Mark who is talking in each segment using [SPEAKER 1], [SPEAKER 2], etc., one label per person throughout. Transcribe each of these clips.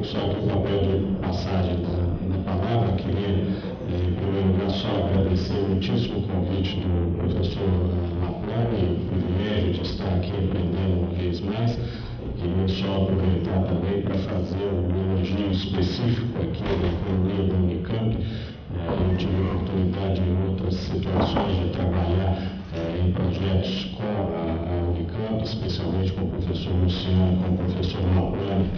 [SPEAKER 1] só aqui o papel de passagem da palavra, queria, em primeiro lugar, só agradecer muitíssimo o convite do professor Laplane e o privilégio de estar aqui aprendendo uma vez mais. Queria só aproveitar também para fazer um elogio específico aqui da economia da Unicamp. Eu tive a oportunidade em outras situações de trabalhar em projetos com a Unicamp, especialmente com o professor Luciano, com o professor Laplane,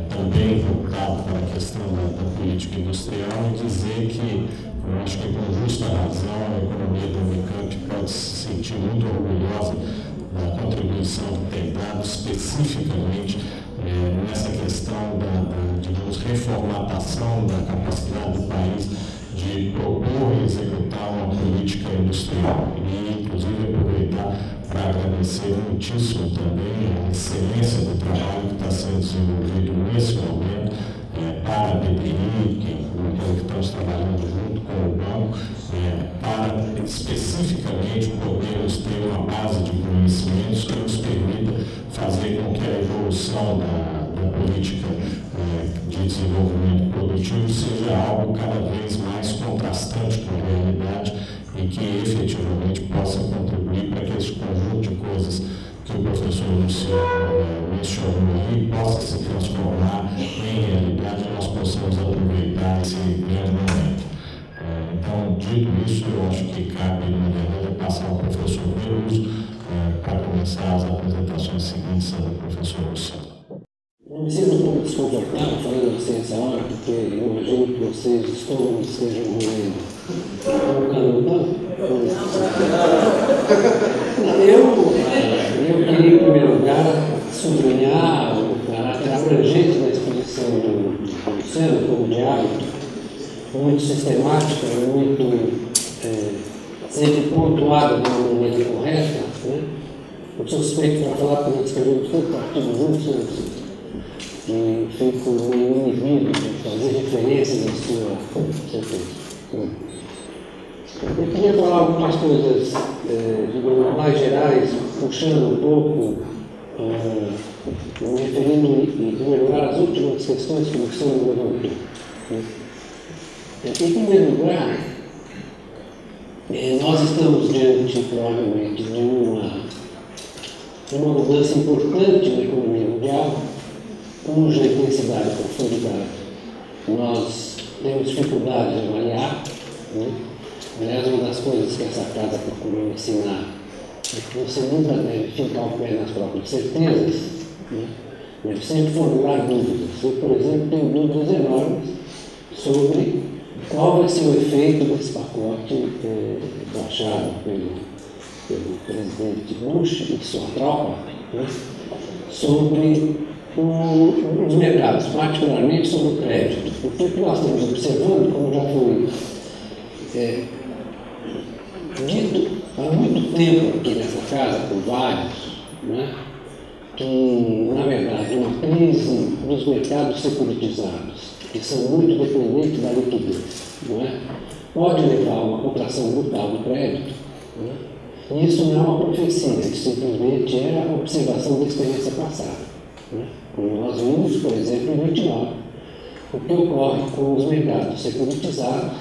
[SPEAKER 1] também voltado para a questão da política industrial, e dizer que eu acho que com justa razão a economia da Unicamp pode se sentir muito orgulhosa da contribuição que tem dado especificamente nessa questão digamos, reformatação da capacidade do país de propor e executar uma política industrial. E, inclusive, aproveitar para agradecer muitíssimo também a excelência do trabalho que está sendo desenvolvido nesse momento para a BPI, que estamos trabalhando junto com o banco, para especificamente podermos ter uma base de conhecimentos que nos permita fazer com que a evolução da política de desenvolvimento produtivo seja algo cada vez mais contrastante com a realidade e que efetivamente possa contribuir para que esse conjunto de coisas que o professor Luciano mencionou aí possa se transformar em realidade e nós possamos aproveitar esse grande momento. Então, dito isso, eu acho que cabe, na verdade, passar ao professor Peruso para começar as apresentações seguintes do professor Luciano.
[SPEAKER 2] Eu me sinto um pouco desconfortável falando assim essa hora, porque eu imagino que vocês estejam roendo um canutão. Eu queria, em primeiro lugar, sublinhar o caráter abrangente da exposição do Luciano, como de hábito, muito sistemática, muito sempre pontuada de uma maneira correta. Né? Eu sou suspeito para falar porque nós escrevemos tanto artigo juntos, e fico meio inibido de fazer referências à sua certeza. Eu queria falar algumas coisas, digamos, mais gerais, puxando um pouco, me referindo, em primeiro lugar, às últimas questões que o Luciano levantou. Em primeiro lugar, nós estamos diante, provavelmente, de uma mudança importante na economia mundial, cuja intensidade e profundidade nós temos dificuldade de avaliar. Né? Aliás, uma das coisas que essa casa procurou ensinar é que você nunca deve ficar ao pé nas próprias certezas, né? Deve sempre formular dúvidas. Eu, por exemplo, tenho dúvidas enormes sobre qual vai ser o efeito desse pacote baixado pelo presidente Bush e sua tropa, né? Sobre os mercados, particularmente sobre o crédito. Porque o que nós estamos observando, como já foi dito há muito tempo aqui nessa casa, por vários, né, que, na verdade, uma crise dos mercados securitizados, que são muito dependentes da liquidez, não é? Pode levar a uma contração brutal do crédito. Né? E isso não é uma profecia, isso simplesmente é a observação da experiência passada. Né? Como nós vimos, por exemplo, em 29, o que ocorre com os mercados securitizados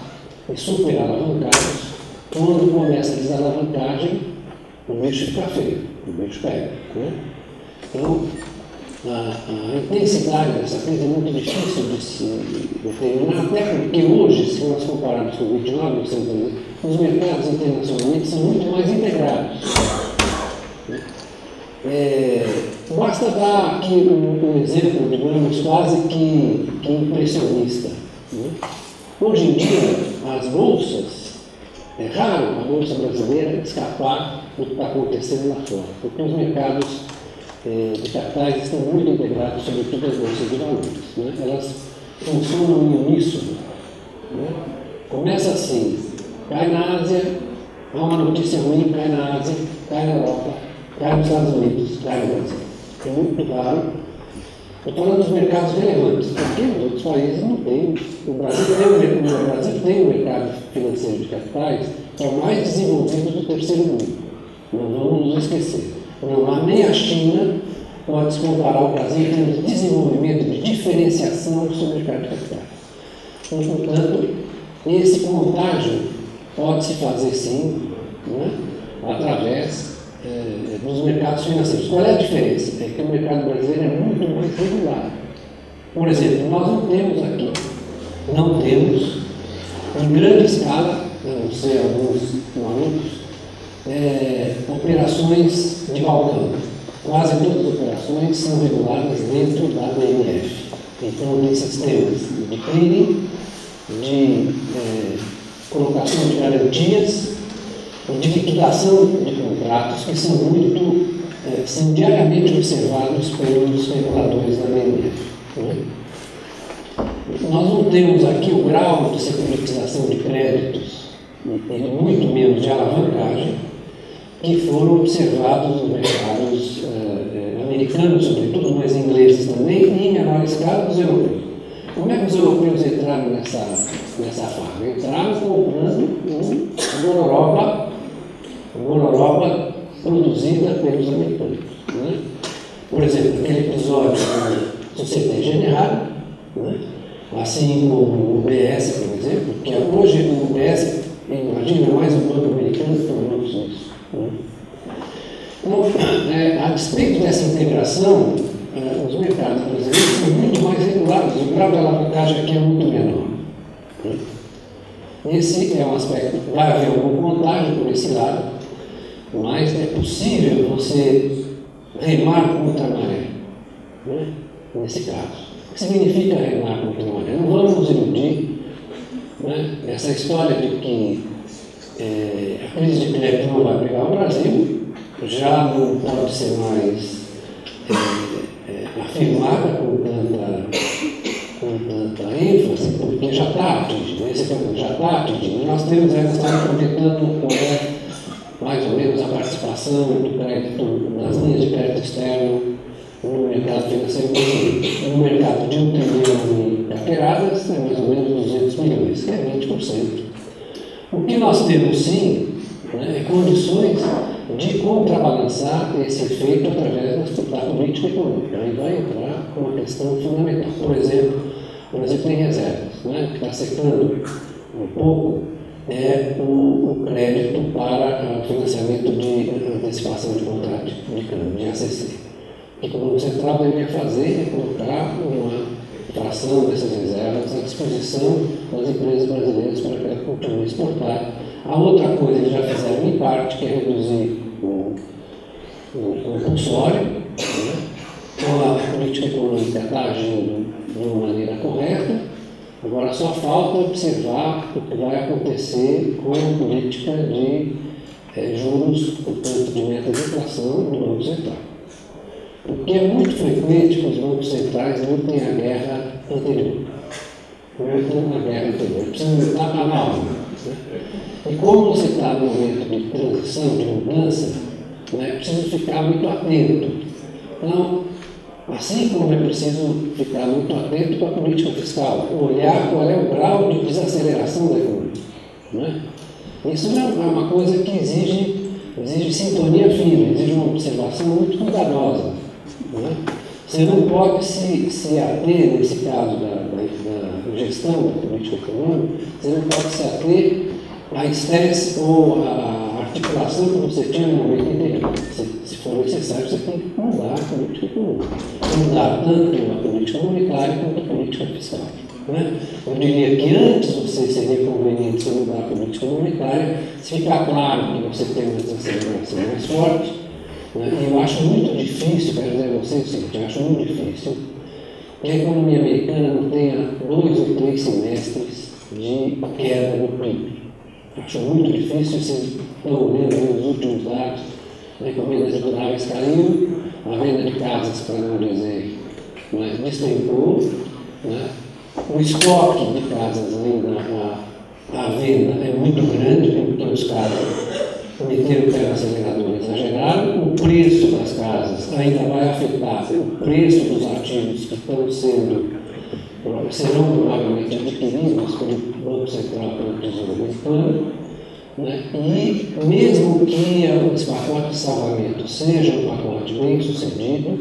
[SPEAKER 2] e superalavancados, quando começa a desalavancagem, o bicho fica feio, o bicho pega. Né? Então, a intensidade dessa crise é muito difícil de se determinar, até porque hoje, se nós compararmos com 29, os mercados internacionalmente são muito mais integrados. Basta dar aqui um exemplo, digamos, quase que impressionista. Né? Hoje em dia, as bolsas, é raro a bolsa brasileira escapar do que está acontecendo lá fora, porque os mercados de capitais estão muito integrados, sobretudo as bolsas de valores. Né? Elas funcionam em uníssono. Né? Começa assim, cai na Ásia, há uma notícia ruim, cai na Ásia, cai na Europa, cai nos Estados Unidos, cai no Brasil. É muito claro. Estou falando dos mercados relevantes, porque os outros países não têm. O Brasil tem um mercado financeiro de capitais que é o mais desenvolvido do terceiro mundo. Não vamos nos esquecer. Não há nem a China, pode-se comparar o Brasil em termos de desenvolvimento, de diferenciação sobre o mercado de capitais. Então, portanto, esse contágio pode-se fazer sim, né, através dos mercados financeiros. Qual é a diferença? É que o mercado brasileiro é muito mais regulado. Por exemplo, nós não temos aqui, em grande escala, a não ser alguns malucos, operações de balcão. Quase todas as operações são reguladas dentro da BNF. Então, tem sistemas de clearing, de colocação de garantias, de liquidação de contratos que são diariamente observados pelos reguladores da BNF. Né? Nós não temos aqui o grau de securitização de créditos, e muito menos de alavancagem, que foram observados nos mercados americanos, sobretudo, mas ingleses também, e em menor escala dos europeus. Como é que os europeus entraram nessa fase? Entraram comprando gororoba produzida pelos americanos. Né? Por exemplo, aquele episódio do Société Générale, né? Assim como o UBS, por exemplo, que hoje o UBS, imagina, mais um banco americano que tornou isso. Né? Então, a despeito dessa integração, os mercados brasileiros são muito mais regulados, o grau de alavancagem aqui é muito menor. Né? Esse é um aspecto, vai haver algum contágio por esse lado, mas é possível você remar contra a maré, né? Nesse caso. O que significa remar contra a maré? Não vamos nos iludir, né? Essa história de que a crise de crédito não vai pegar o Brasil já não pode ser mais afirmada com tanta ênfase, porque já está atingido, esse campo já está atingido. Nós temos estamos projetando qual é mais ou menos a participação do crédito, das linhas de crédito externo no mercado financeiro brasileiro. No mercado de 1 trilhão de carteiradas, é mais ou menos 200 milhões, que é 20%. O que nós temos sim, né, é condições de contrabalançar esse efeito através da política econômica. Aí vai entrar uma questão fundamental. Por exemplo, o Brasil tem reservas, né, que está secando um pouco o crédito para financiamento de antecipação de contrato de câmbio, de ACC. O que o Banco Central deveria fazer é colocar uma fração dessas reservas à disposição das empresas brasileiras para que elas continuem a exportar. A outra coisa que já fizeram em parte, que é reduzir o compulsório, né? Então a política econômica está agindo de uma maneira correta, agora só falta observar o que vai acontecer com a política de juros, portanto, de meta de inflação do Banco Central. Porque é muito frequente que os bancos centrais lutem a guerra anterior. Precisa lutar a nova. Né? E como você está no momento de transição, de mudança, né, precisa ficar muito atento. Então, assim como é preciso ficar muito atento com a política fiscal, olhar qual é o grau de desaceleração da economia. Né? Isso é uma coisa que exige sintonia fina, exige uma observação muito cuidadosa. Né? Você não pode se ater, nesse caso da gestão da política econômica, você não pode se ater à estresse ou à articulação que você tinha no momento anterior. Se for necessário, você tem que mudar a política econômica. Mudar tanto a política monetária quanto a política fiscal. Né? Eu diria que antes você seria conveniente você mudar a política monetária, se ficar claro que você tem uma desaceleração mais forte. E eu acho muito difícil, quero dizer a vocês o seguinte, eu acho muito difícil que a economia americana não tenha 2 ou 3 semestres de queda no PIB. Acho muito difícil, vocês estão vendo nos últimos dados, a economia das duráveis caiu, a venda de casas, para não dizer, despencou, né? O estoque de casas ainda à venda é muito grande, porque os caras meteram o pé no acelerador e exageraram. O preço das casas ainda vai afetar o preço dos ativos que serão provavelmente adquiridos pelo Banco Central, pelo Tesouro Americano. Né? E mesmo que esse pacote de salvamento seja um pacote bem sucedido,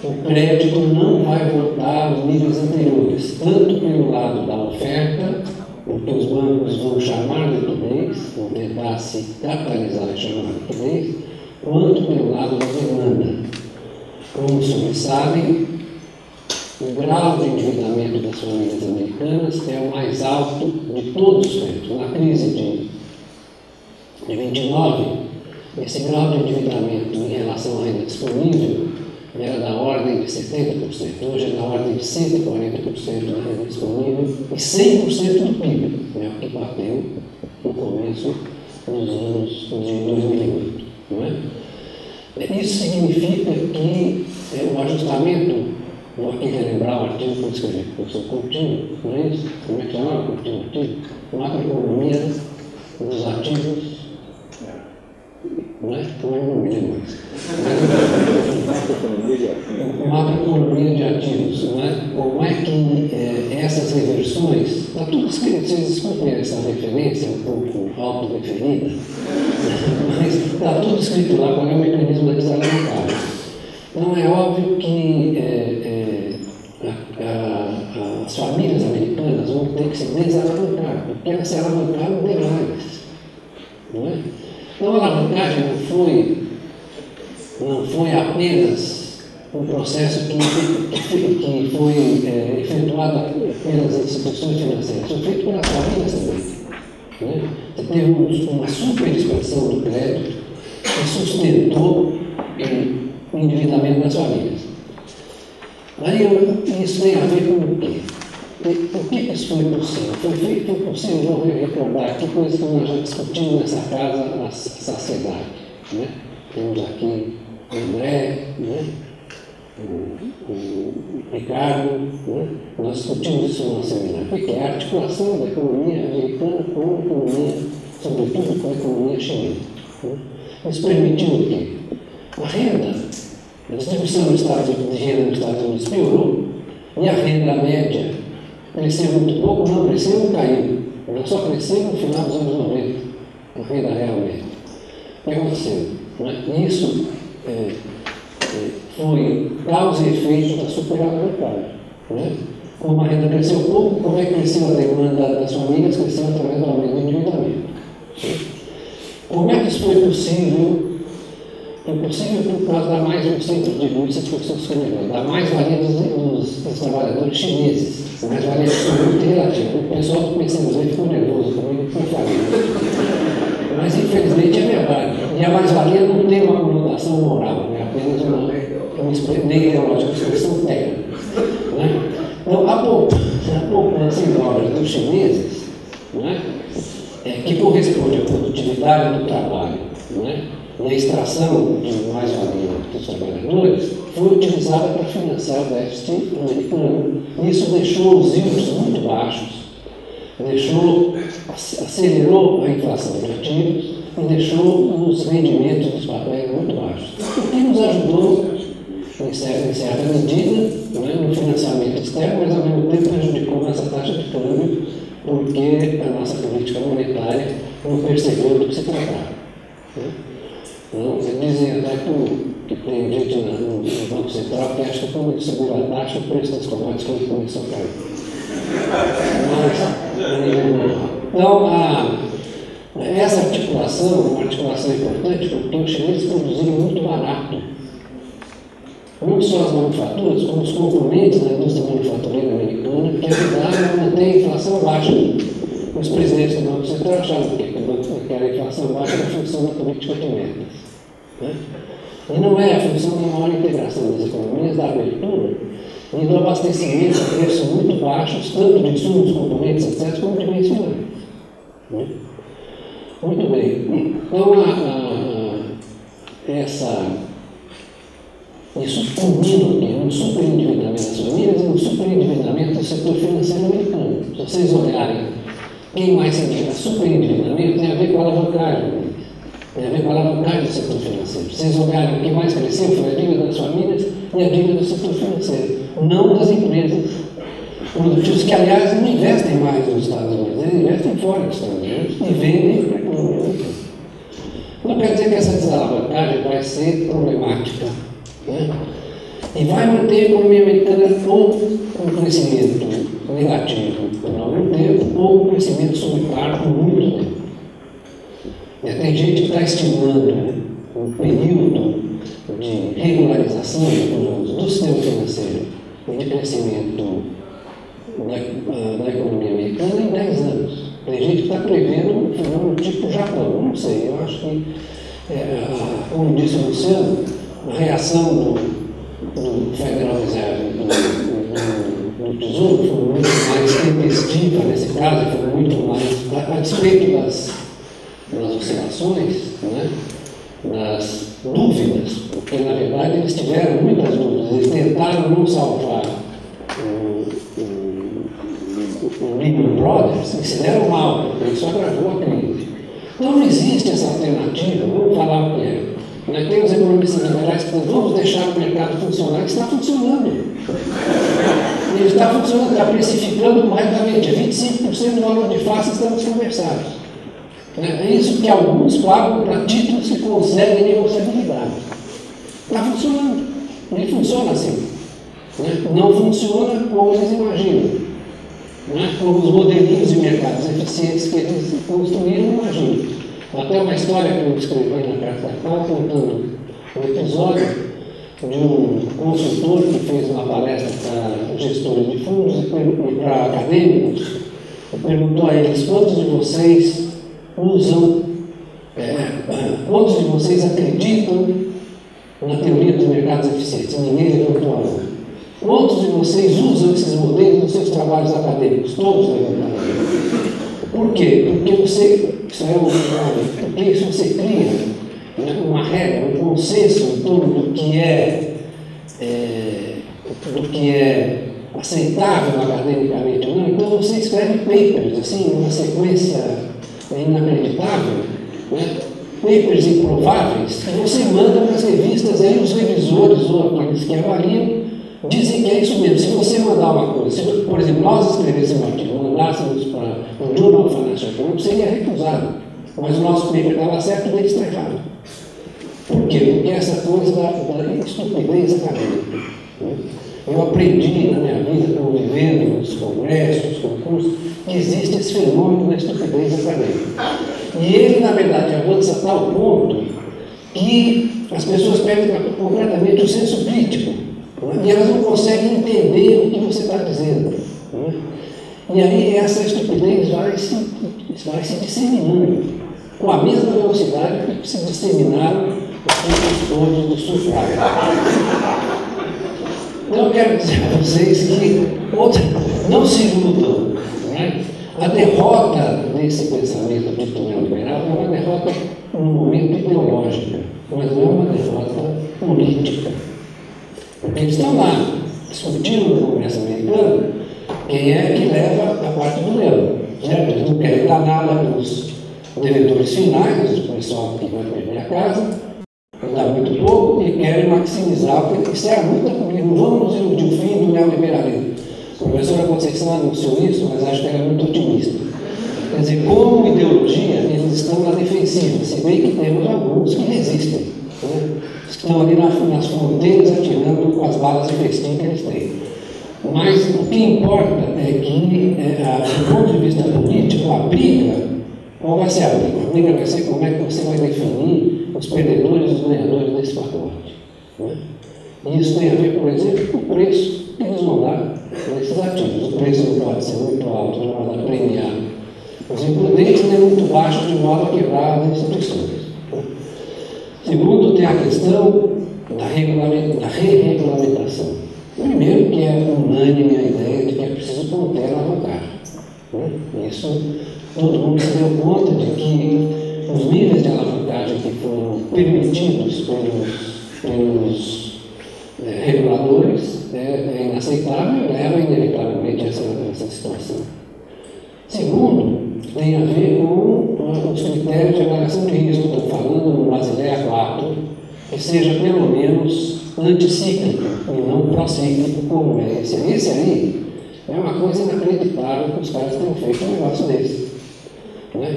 [SPEAKER 2] o crédito não vai voltar aos níveis anteriores, tanto pelo lado da oferta, porque os bancos vão chamar liquidez, vão tentar se capitalizar e chamar liquidez, quanto pelo lado da demanda. Como vocês sabem, o grau de endividamento das famílias americanas é o mais alto de todos os tempos. Na crise de 29, esse grau de endividamento em relação à renda disponível era da ordem de 70%, hoje é da ordem de 140% da renda disponível e 100% do PIB, é o que bateu no começo dos anos de 2008. Não é? Isso significa que o ajustamento, vou aqui relembrar o artigo que eu escrevi com o professor Coutinho, não é isso? Como é que chama o Coutinho? Macroeconomia dos ativos. Não é? Como é que eu não me lembro mais? Macroeconomia de ativos. Não é? Como é que essas reversões, está tudo escrito, vocês desculpem essa referência um pouco autodefinida, mas está tudo escrito lá qual é o mecanismo da desalavancagem. Então é óbvio que as famílias americanas vão ter que se desalavancar, porque elas se alavancaram demais. Não é? Então a alavancagem não foi apenas um processo que foi efetuado pelas instituições financeiras, foi feito pelas famílias também. Né? Você teve uma super expansão do crédito que sustentou o endividamento das famílias. Aí isso tem a ver com o quê? Por que isso foi possível? Foi possível, vou recordar aqui, coisa que nós já discutimos nessa casa, a saciedade. Né? Temos aqui o André, né? o Ricardo, né? Nós discutimos isso no seminário. O que é a articulação da economia americana com a economia, sobretudo com a economia chinesa. Né? Isso permitiu o quê? A renda, a distribuição de renda nos Estados Unidos piorou e a renda média cresceu muito pouco, não cresceu ou caiu. Ela só cresceu no final dos anos 90, a renda real média. O que aconteceu? Né? Isso foi causa e efeito da superalavancagem. Né? Como a renda cresceu pouco, como é que cresceu a demanda das famílias? Cresceu através do aumento do endividamento. Como é que isso foi possível? Foi possível por causa da mais-valia, sempre digo isso, as pessoas escreveram, da mais-valia dos trabalhadores chineses. A mais-valia é muito relativa. O pessoal do PCMZ ficou nervoso comigo, foi falando. Mas infelizmente é verdade. E a mais-valia não tem uma conotação moral, é apenas uma nem ideológica, uma expressão técnica. Né? Então, a poupança em dólares dos chineses, né, que corresponde à produtividade do trabalho, né, na extração de mais-valia dos trabalhadores, foi utilizada para financiar o déficit americano. Isso deixou os yields muito baixos, acelerou a inflação de ativos e deixou os rendimentos dos papéis muito baixos. O que nos ajudou, em certa medida, né, no financiamento externo, mas ao mesmo tempo prejudicou nossa taxa de câmbio, porque a nossa política monetária não percebeu do que se tratava. Né? Então, dizem até que tem gente no Banco Central que acha que quando ele segura a taxa, o preço das commodities começou a cair. Então, essa articulação é uma articulação importante porque os chineses produziram muito barato. Não só as manufaturas, como os componentes da indústria manufatureira americana que ajudaram a manter a inflação baixa. Os presidentes do Banco Central achavam que a inflação baixa era a função da política de metas. Né? E não é a função da maior integração das economias, da abertura e do abastecimento a preços muito baixos, tanto de insumos, componentes, etc., como de bens finais. Né? Muito bem. Então, isso culmina aqui no superendividamento das famílias e no superendividamento do setor financeiro americano. Se vocês olharem, quem mais se endivida? Superendividamento tem a ver com a alavancagem. Tem a ver com a alavancagem do setor financeiro. Se vocês olharem, o que mais cresceu foi a dívida das famílias e a dívida do setor financeiro, não das empresas produtivas, que, aliás, não investem mais nos Estados Unidos, eles investem fora dos Estados Unidos e vendem para a economia americana. Não quer dizer que essa desalavancagem vai ser problemática. Né? E vai manter a economia americana ou com crescimento negativo por algum tempo, ou com crescimento subpar por muito tempo. Tem gente que está estimando um período de regularização do sistema financeiro e de crescimento da economia americana em 10 anos. Tem gente que está prevendo um fenômeno tipo Japão, não sei, eu acho que, como disse o Luciano, a reação do Federal Reserve, do Tesouro, foi muito mais tempestiva nesse caso, foi muito mais, a despeito das oscilações, né, das dúvidas, porque na verdade eles tiveram muitas dúvidas, eles tentaram não salvar o Lehman Brothers e se deram mal, porque isso agravou a crise. Então não existe essa alternativa, vamos falar o que é. Tem os economistas liberais que dizem, vamos deixar o mercado funcionar, que está funcionando. Ele está funcionando, está precificando corretamente, 25% do valor de face estamos conversados. É isso que alguns pagam para títulos que conseguem negociabilidade. Está funcionando. Ele funciona assim. Não funciona como eles imaginam. Como os modelinhos de mercados eficientes que eles construíram, imaginam. Até uma história que eu escrevi na Carta Capital, contando um episódio de um consultor que fez uma palestra para gestores de fundos e para acadêmicos, e perguntou a eles quantos de vocês usam, quantos de vocês acreditam na teoria dos mercados eficientes? Ninguém levantou a mão. Quantos de vocês usam esses modelos nos seus trabalhos acadêmicos? Todos levantaram a mão. Por quê? Porque se você cria uma regra, um consenso em torno do que é aceitável academicamente ou não, então você escreve papers, assim, uma sequência inacreditável, papers improváveis, e você manda para as revistas, aí os revisores ou aqueles que avaliam dizem que é isso mesmo. Se você mandar uma coisa, se, por exemplo, nós escrevêssemos um artigo, mandássemos para o Journal of Financial Economics, seria recusado. Mas o nosso paper estava certo e eles está errado. Por quê? Porque essa coisa da estupidez acadêmica. Eu aprendi na minha vida, convivendo nos congressos, nos concursos, que existe esse fenômeno da estupidez acadêmica. E ele, na verdade, avança a tal ponto que as pessoas perdem completamente o senso crítico. E elas não conseguem entender o que você está dizendo. E aí essa estupidez vai se disseminando com a mesma velocidade que se disseminaram os consultores do Sufraga. Então eu quero dizer a vocês que não se iludam. A derrota desse pensamento dito neoliberal é uma derrota no momento ideológica, mas não é uma derrota política. Porque eles estão lá, discutindo no Congresso americano quem é que leva a parte do leão. Certo? Eles não querem dar nada para os devedores finais, o pessoal que vai perder a casa, dá muito pouco, e querem maximizar, porque isso é muito comigo. Não vamos nos iludir o fim do neoliberalismo. A professora Conceição anunciou isso, mas acho que era muito otimista. Quer dizer, como ideologia, eles estão na defensiva, se bem que temos alguns que resistem. Estão ali nas fronteiras atirando com as balas de festim que eles têm. Mas o que importa é que, do ponto de vista político, a briga, qual vai ser a briga? A briga vai ser como é que você vai definir os perdedores e os ganhadores desse pacote. E isso tem a ver, por exemplo, com o preço que eles vão dar para esses ativos. O preço não pode ser muito alto, não pode premiar os imprudentes, nem muito baixo, de modo a quebrar as instituições. Segundo, tem a questão da re-regulamentação. Primeiro, que é unânime a ideia de que é preciso conter a alavancagem. Isso, todo mundo se deu conta de que os níveis de alavancagem que foram permitidos pelos reguladores é inaceitável e leva inevitavelmente a essa situação. Segundo, tem a ver com os critérios de avaliação de risco. Estou falando no Basileia 4, que seja pelo menos anticíclico e não procíclico como é esse. Esse aí é uma coisa inacreditável que os caras tenham feito um negócio desse.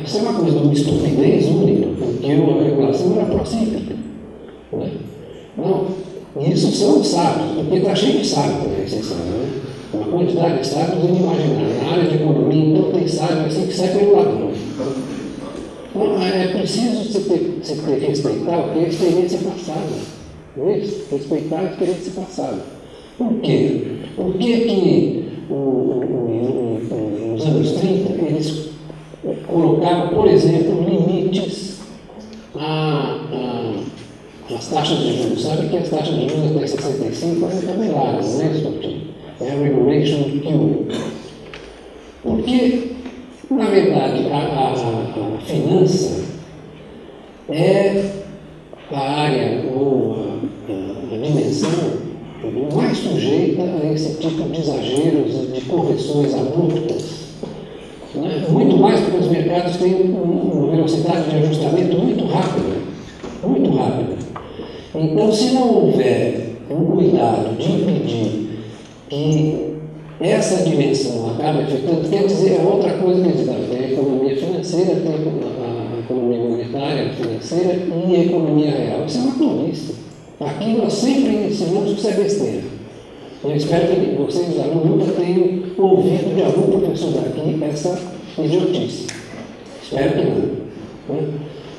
[SPEAKER 2] Isso é uma coisa de uma estupidez única, porque a regulação era procíclica. Não, E isso são sábios, porque está cheio de sábios na recessão, né? Uma quantidade de sábios inimaginável. Na área de economia, então, tem sábio assim que sai pelo ladrão. Então, é preciso você respeitar o que é a experiência passada. Não é isso? Respeitar a experiência passada. Por quê? Por que nos anos 30 eles colocavam, por exemplo, limites às taxas de juros? Sabe que as taxas de juros até 65 eram tabeladas, não é isso, Coutinho? É a regulation Q. Porque, na verdade, a finança é a área ou a dimensão mais sujeita a esse tipo de exageros, de correções abruptas. Né? Muito mais porque os mercados têm uma velocidade de ajustamento muito rápida. Muito rápida. Então, se não houver um cuidado de impedir que essa dimensão acabe afetando, quer dizer, é outra coisa que tem a economia financeira, tem a economia monetária, financeira e a economia real. Isso é uma tolice. Aqui nós sempre ensinamos que isso é besteira. Eu espero que vocês, alunos, nunca tenham ouvido de algum professor daqui essa idiotice. Espero que não. Né?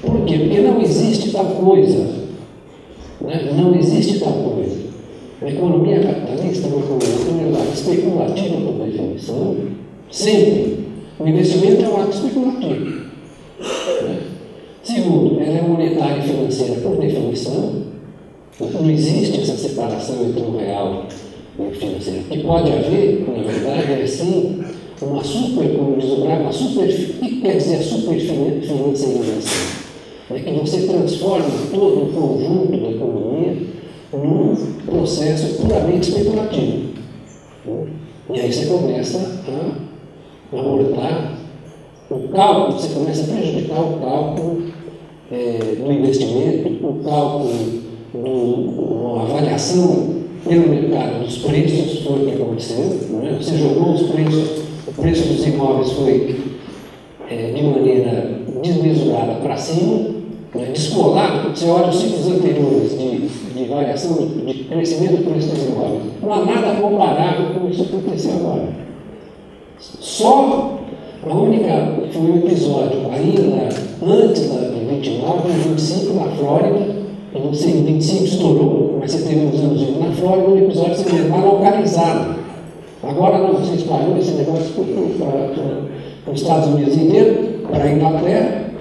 [SPEAKER 2] Por quê? Porque não existe tal coisa. Né? Não existe tal coisa. A economia capitalista é uma economia especulativa por definição. Sempre. O investimento é um ato especulativo. Né? Segundo, ela é monetária e financeira por definição. Não existe essa separação entre o real e o financeiro. O que pode haver, na verdade, é sim uma como diz o Braga, o que quer dizer a superfinanciarização? É que você transforma todo o conjunto da economia num processo puramente especulativo. E aí você começa a abordar o cálculo, você começa a prejudicar o cálculo do investimento, o cálculo a avaliação pelo mercado dos preços foi o que aconteceu, né? Você jogou os preços, o preço dos imóveis foi de maneira desmesurada para cima, né? Descolado, você olha os ciclos anteriores de variação, de crescimento do preço dos imóveis, não há nada comparável com isso que aconteceu agora. Só a única, foi um episódio ainda antes de 29, 25 na Flórida. Eu não sei, 25 estourou, mas você teve uns anos na Flórida, um episódio que você mais localizado. Agora não, você espalhou esse negócio para os Estados Unidos inteiro, para a Inglaterra,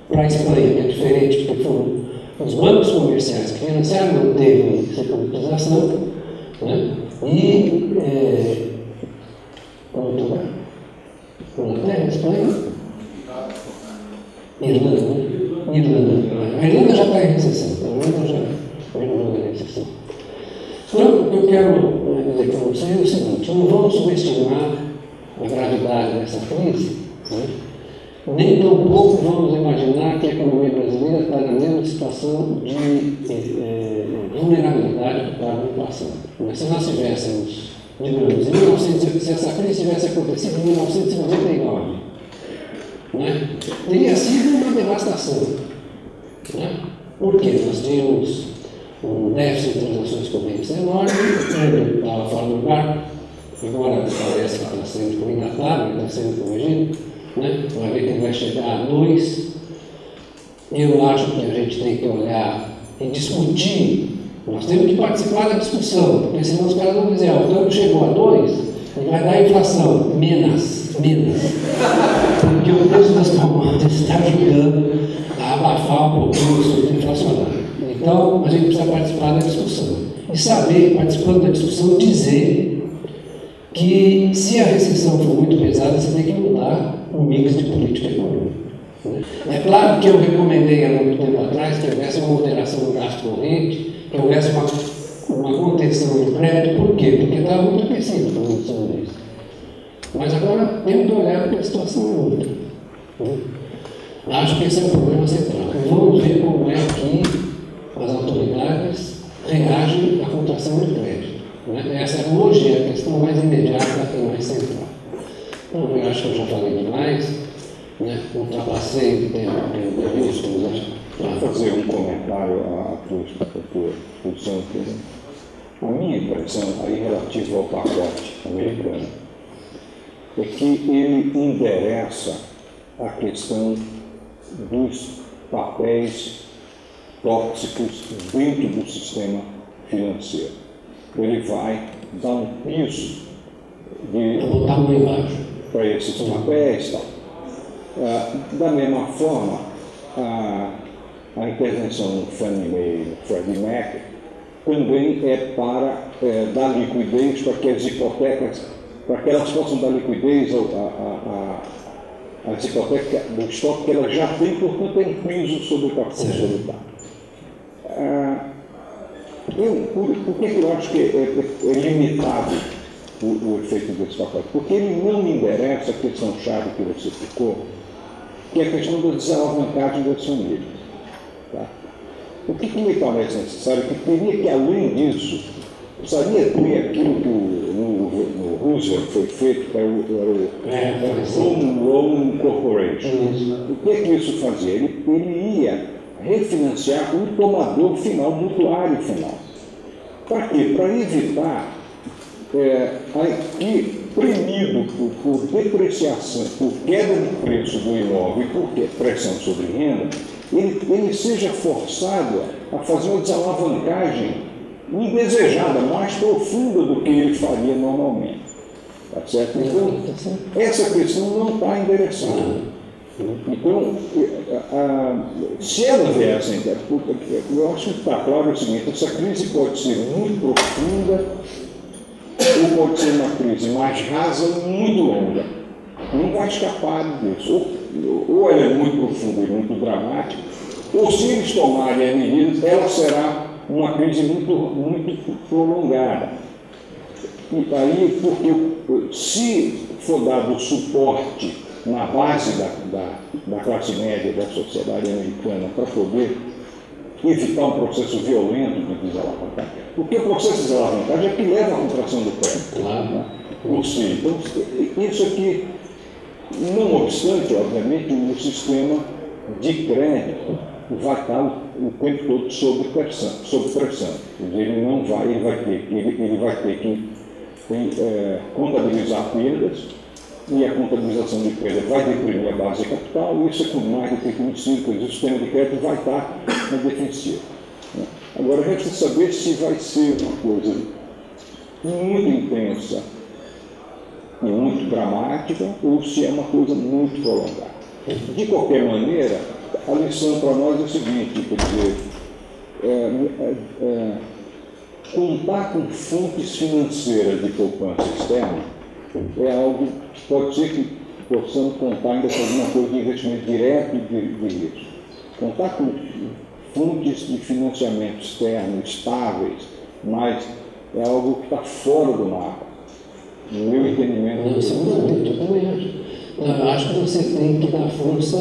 [SPEAKER 2] para a Espanha, que é diferente, porque foram os bancos comerciais que financiaram, não teve securitização, né? E Portugal, Inglaterra, Espanha, Irlanda, né? A Irlanda já está em recessão. Então, o que eu quero dizer para vocês é o seguinte: não vamos subestimar a gravidade dessa crise, né? Nem tampouco vamos imaginar que a economia brasileira está na mesma situação de vulnerabilidade que estava no passado. Mas se nós tivéssemos, digamos, se essa crise tivesse acontecido em 1999, né, teria sido uma devastação. Né? Porque nós tínhamos um déficit de transações correntes enorme, o câmbio estava fora do lugar, agora parece que está sendo combinatado, está sendo corrigido, né? Vai ver que ele vai chegar a 2. Eu acho que a gente tem que olhar e discutir, nós temos que participar da discussão, porque senão os caras vão dizer, o câmbio chegou a 2, ele vai dar inflação, menos. Porque o preço das commodities está ajudando a abafar um pouquinho o surto inflacionário. Então, a gente precisa participar da discussão. E saber, participando da discussão, dizer que se a recessão for muito pesada, você tem que mudar o mix de política econômica. Né? É claro que eu recomendei há muito tempo atrás que houvesse uma moderação do gasto corrente, que houvesse uma contenção do crédito. Por quê? Porque estava muito aquecido para muitos anos. Mas agora temos que olhar porque a situação é outra. Né? Acho que esse é o problema central. Vamos ver como é que as autoridades reagem à contração de crédito. Né? Essa hoje é a questão mais imediata e mais central. Então, eu acho que eu já falei demais, né? Ultrapassei o tempo previsto.
[SPEAKER 3] Vou fazer um comentário à tua função aqui, né? A minha impressão, aí relativa ao pacote americano, é que ele endereça a questão dos papéis tóxicos dentro do sistema financeiro. Ele vai dar um piso para esses papéis. Tal. Da mesma forma, a intervenção no Fannie Mae e no Freddie Mac também é para dar liquidez para que as hipotecas, para que elas possam dar liquidez às hipotecas do estoque que elas já têm, portanto, tem piso sobre o capital solidário. Por que eu acho que é limitado o efeito desse pacote? Porque ele não endereça a questão-chave que você ficou, que é a questão da desalavancagem das famílias. Tá? O que me parece necessário é que teria que, além disso, precisaria ter aquilo que no Roosevelt foi feito para o Home Loan Corporation. O que é que isso fazia? Ele ia refinanciar o tomador final, o mutuário final. Para quê? Para evitar que, premido por depreciação, por queda de preço do imóvel e por pressão sobre renda, ele seja forçado a fazer uma desalavancagem indesejada, mais profunda do que ele faria normalmente. Tá certo? Então, essa questão não está endereçada. Então, se ela vier essa eu acho que está claro o seguinte: essa crise pode ser muito profunda ou pode ser uma crise mais rasa e muito longa. Não vai escapar disso. Ou ela é muito profunda e muito dramática, ou se eles tomarem as medidas, ela será uma crise muito prolongada. E aí, porque se for dado suporte na base da classe média da sociedade americana para poder evitar um processo violento de desalavancagem, porque o processo de desalavancagem é que leva à contração do crédito. Né? Ou seja, então, isso aqui, não obstante, obviamente, o sistema de crédito vai estar o tempo todo sob pressão. Ele não vai, ele vai ter que contabilizar perdas, e a contabilização de perda vai deprimir a base de capital, e isso é tudo mais do que conhecido, o sistema de crédito vai estar na defensiva. Né? Agora, resta saber se vai ser uma coisa muito intensa e muito dramática, ou se é uma coisa muito prolongada. De qualquer maneira, a lição para nós é o seguinte, quer dizer, contar com fontes financeiras de poupança externa é algo que pode ser que possamos contar ainda com alguma coisa de investimento direto e de risco. Contar com fontes de financiamento externo estáveis, mas é algo que está fora do mapa. No meu entendimento.
[SPEAKER 2] Não, seguramente, eu também acho. Eu acho que você tem que dar força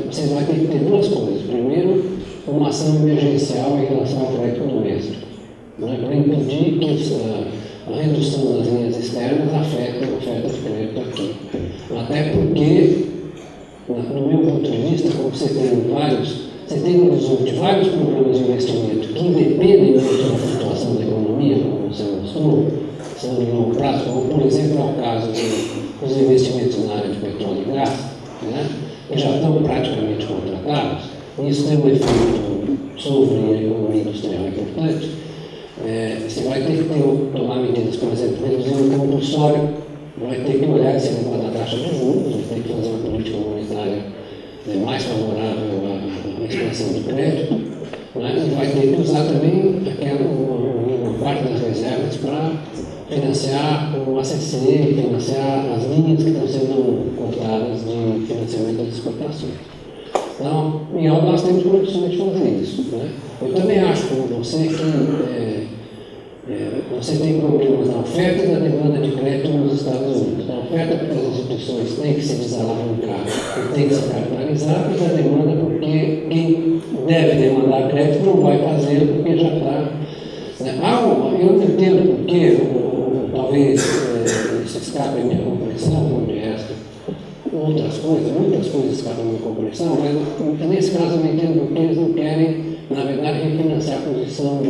[SPEAKER 2] você vai ter que ter duas coisas. Primeiro, uma ação emergencial em relação ao crédito doméstico, né, para impedir que a redução das linhas externas afeta a oferta de crédito aqui. Até porque, no meu ponto de vista, como você tem no horizonte vários programas de investimento que independem muito da flutuação da economia, como você mostrou, são de longo prazo, como por exemplo é o caso dos investimentos na área de petróleo e gás, né, que já estão praticamente contratados. Isso tem um efeito sobre a economia industrial importante. Você vai ter que tomar medidas, por exemplo, reduzindo o compulsório, vai ter que olhar esse negócio da taxa de juros, vai ter que fazer uma política monetária mais favorável à expansão do crédito, né? E vai ter que usar também uma parte das reservas para financiar o ACC, financiar as linhas que estão sendo cortadas de financiamento das exportações. Então, em algo nós temos condições de fazer isso. Né? Eu também acho, como você, que você tem problemas na oferta e na demanda de crédito nos Estados Unidos. A oferta porque as instituições têm que se desalavancar e têm que se capitalizar, e a demanda porque quem deve demandar crédito não vai fazer porque já está. Eu não entendo porque, talvez isso escape a minha compreensão, onde esta, outras coisas, muitas coisas escapam da compreensão, mas nesse caso eu não entendo porque eles não querem, na verdade, refinanciar a posição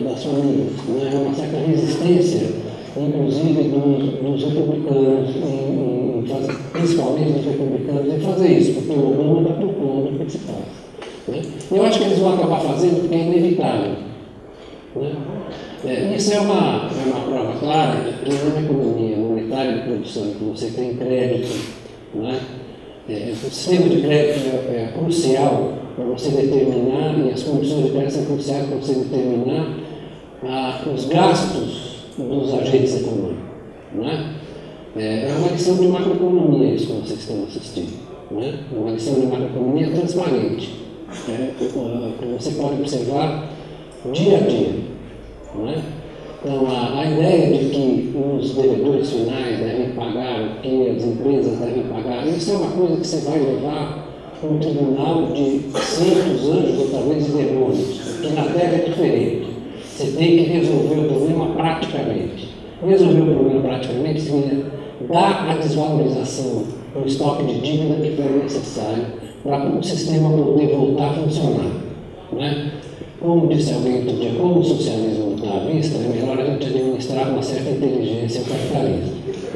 [SPEAKER 2] das famílias. Né? É uma certa resistência, inclusive dos republicanos, principalmente dos republicanos, em fazer isso, porque o Obama está propondo que se faça. Né? Eu acho que eles vão acabar fazendo porque é inevitável. Né? Isso é uma prova clara que na economia monetária de produção, que você tem crédito, né? O sistema de crédito é crucial para você determinar, e as condições de crédito são cruciais para você determinar os gastos dos agentes econômicos. Né? É uma lição de macroeconomia isso que vocês estão assistindo. Né? Uma lição de macroeconomia transparente, que você pode observar dia a dia. Né? Então, a ideia de que os devedores finais devem pagar o que as empresas devem pagar, isso é uma coisa que você vai levar para um tribunal de santos anjos ou talvez de demônios, porque na Terra é diferente. Você tem que resolver o problema praticamente. Resolver o problema praticamente significa dar a desvalorização do estoque de dívida que foi necessário para o sistema poder voltar a funcionar. Né? Como disse alguém outro dia, como o socialismo não está à vista, é melhor a gente administrar com uma certa inteligência o capitalismo.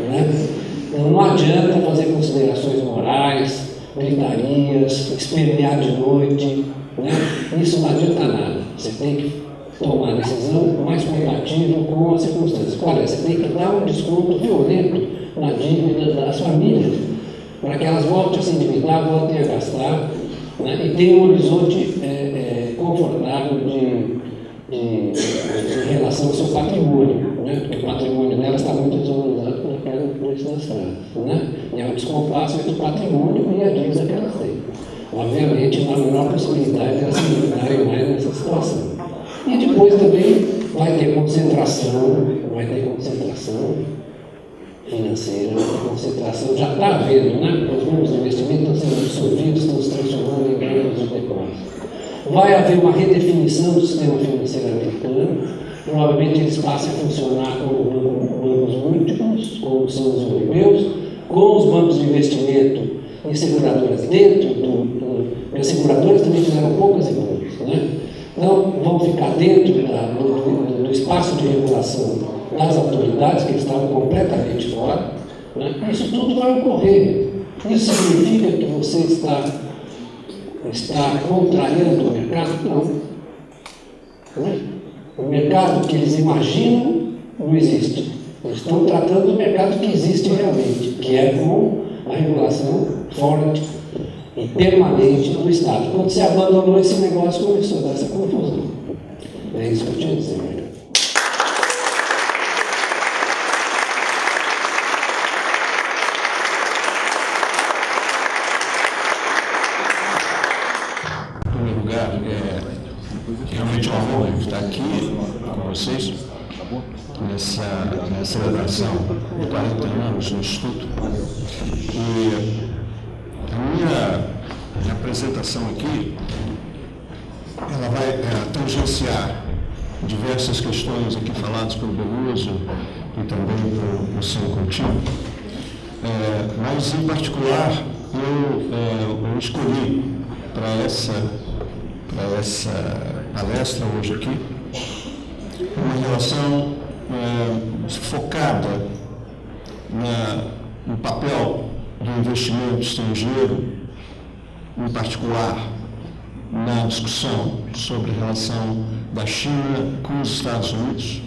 [SPEAKER 2] Né? Então não adianta fazer considerações morais, gritarias, espernear de noite, né? Isso não adianta nada. Você tem que tomar a decisão mais compatível com as circunstâncias. Qual é? Você tem que dar um desconto violento na dívida das famílias, para que elas voltem a se endividar, voltem a gastar, né? E tenham um horizonte confortável de relação ao seu patrimônio, né? Porque o patrimônio delas está muito desvalorizado pela queda do preço das casas. Né? E é um descompasso entre o patrimônio e a dívida que elas têm. Obviamente, não há a menor possibilidade de elas se endividarem mais nessa situação. E depois também vai ter concentração financeira, concentração, já está havendo, né? Os novos investimentos estão sendo absorvidos, estão se transformando em ganhos de depósito. Vai haver uma redefinição do sistema financeiro americano, provavelmente eles passem a funcionar como bancos múltiplos, como são os europeus, com os bancos de investimento e seguradoras dentro as seguradoras também fizeram poucas e poucas, né? Então, vão ficar dentro do espaço de regulação das autoridades, que estavam completamente fora. Né? Isso tudo vai ocorrer. Isso significa que você está contrariando o mercado? Não. Né? O mercado que eles imaginam não existe. Eles estão tratando do mercado que existe realmente, que é com a regulação forte e permanente do Estado. Quando você abandonou esse negócio, começou a dar essa confusão. É isso que eu tinha a dizer.
[SPEAKER 3] Em primeiro lugar, realmente é uma honra estar aqui com vocês nessa celebração de 40 anos no Instituto. E a minha apresentação aqui, ela vai tangenciar diversas questões aqui faladas pelo Beluso e também pelo Senhor Coutinho, mas em particular eu escolhi para essa palestra hoje aqui uma relação focada no papel do investimento estrangeiro, em particular na discussão sobre a relação da China com os Estados Unidos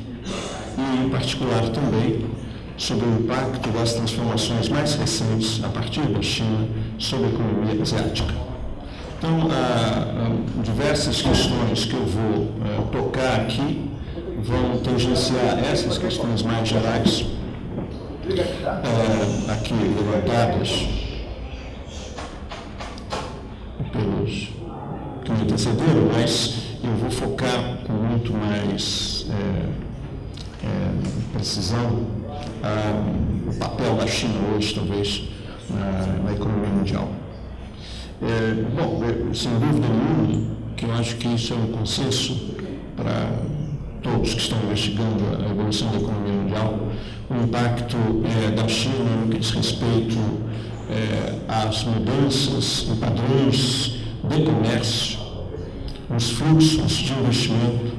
[SPEAKER 3] e, em particular, também sobre o impacto das transformações mais recentes a partir da China sobre a economia asiática. Então, diversas questões que eu vou tocar aqui vão tangenciar essas questões mais gerais aqui levantadas pelos que me antecederam, mas eu vou focar com muito mais precisão o papel da China hoje, talvez, na economia mundial. Bom, sem dúvida nenhuma, que eu acho que isso é um consenso para
[SPEAKER 1] todos que estão investigando a evolução da economia mundial, o impacto da China no que diz respeito às mudanças em padrões de comércio, nos fluxos de investimento,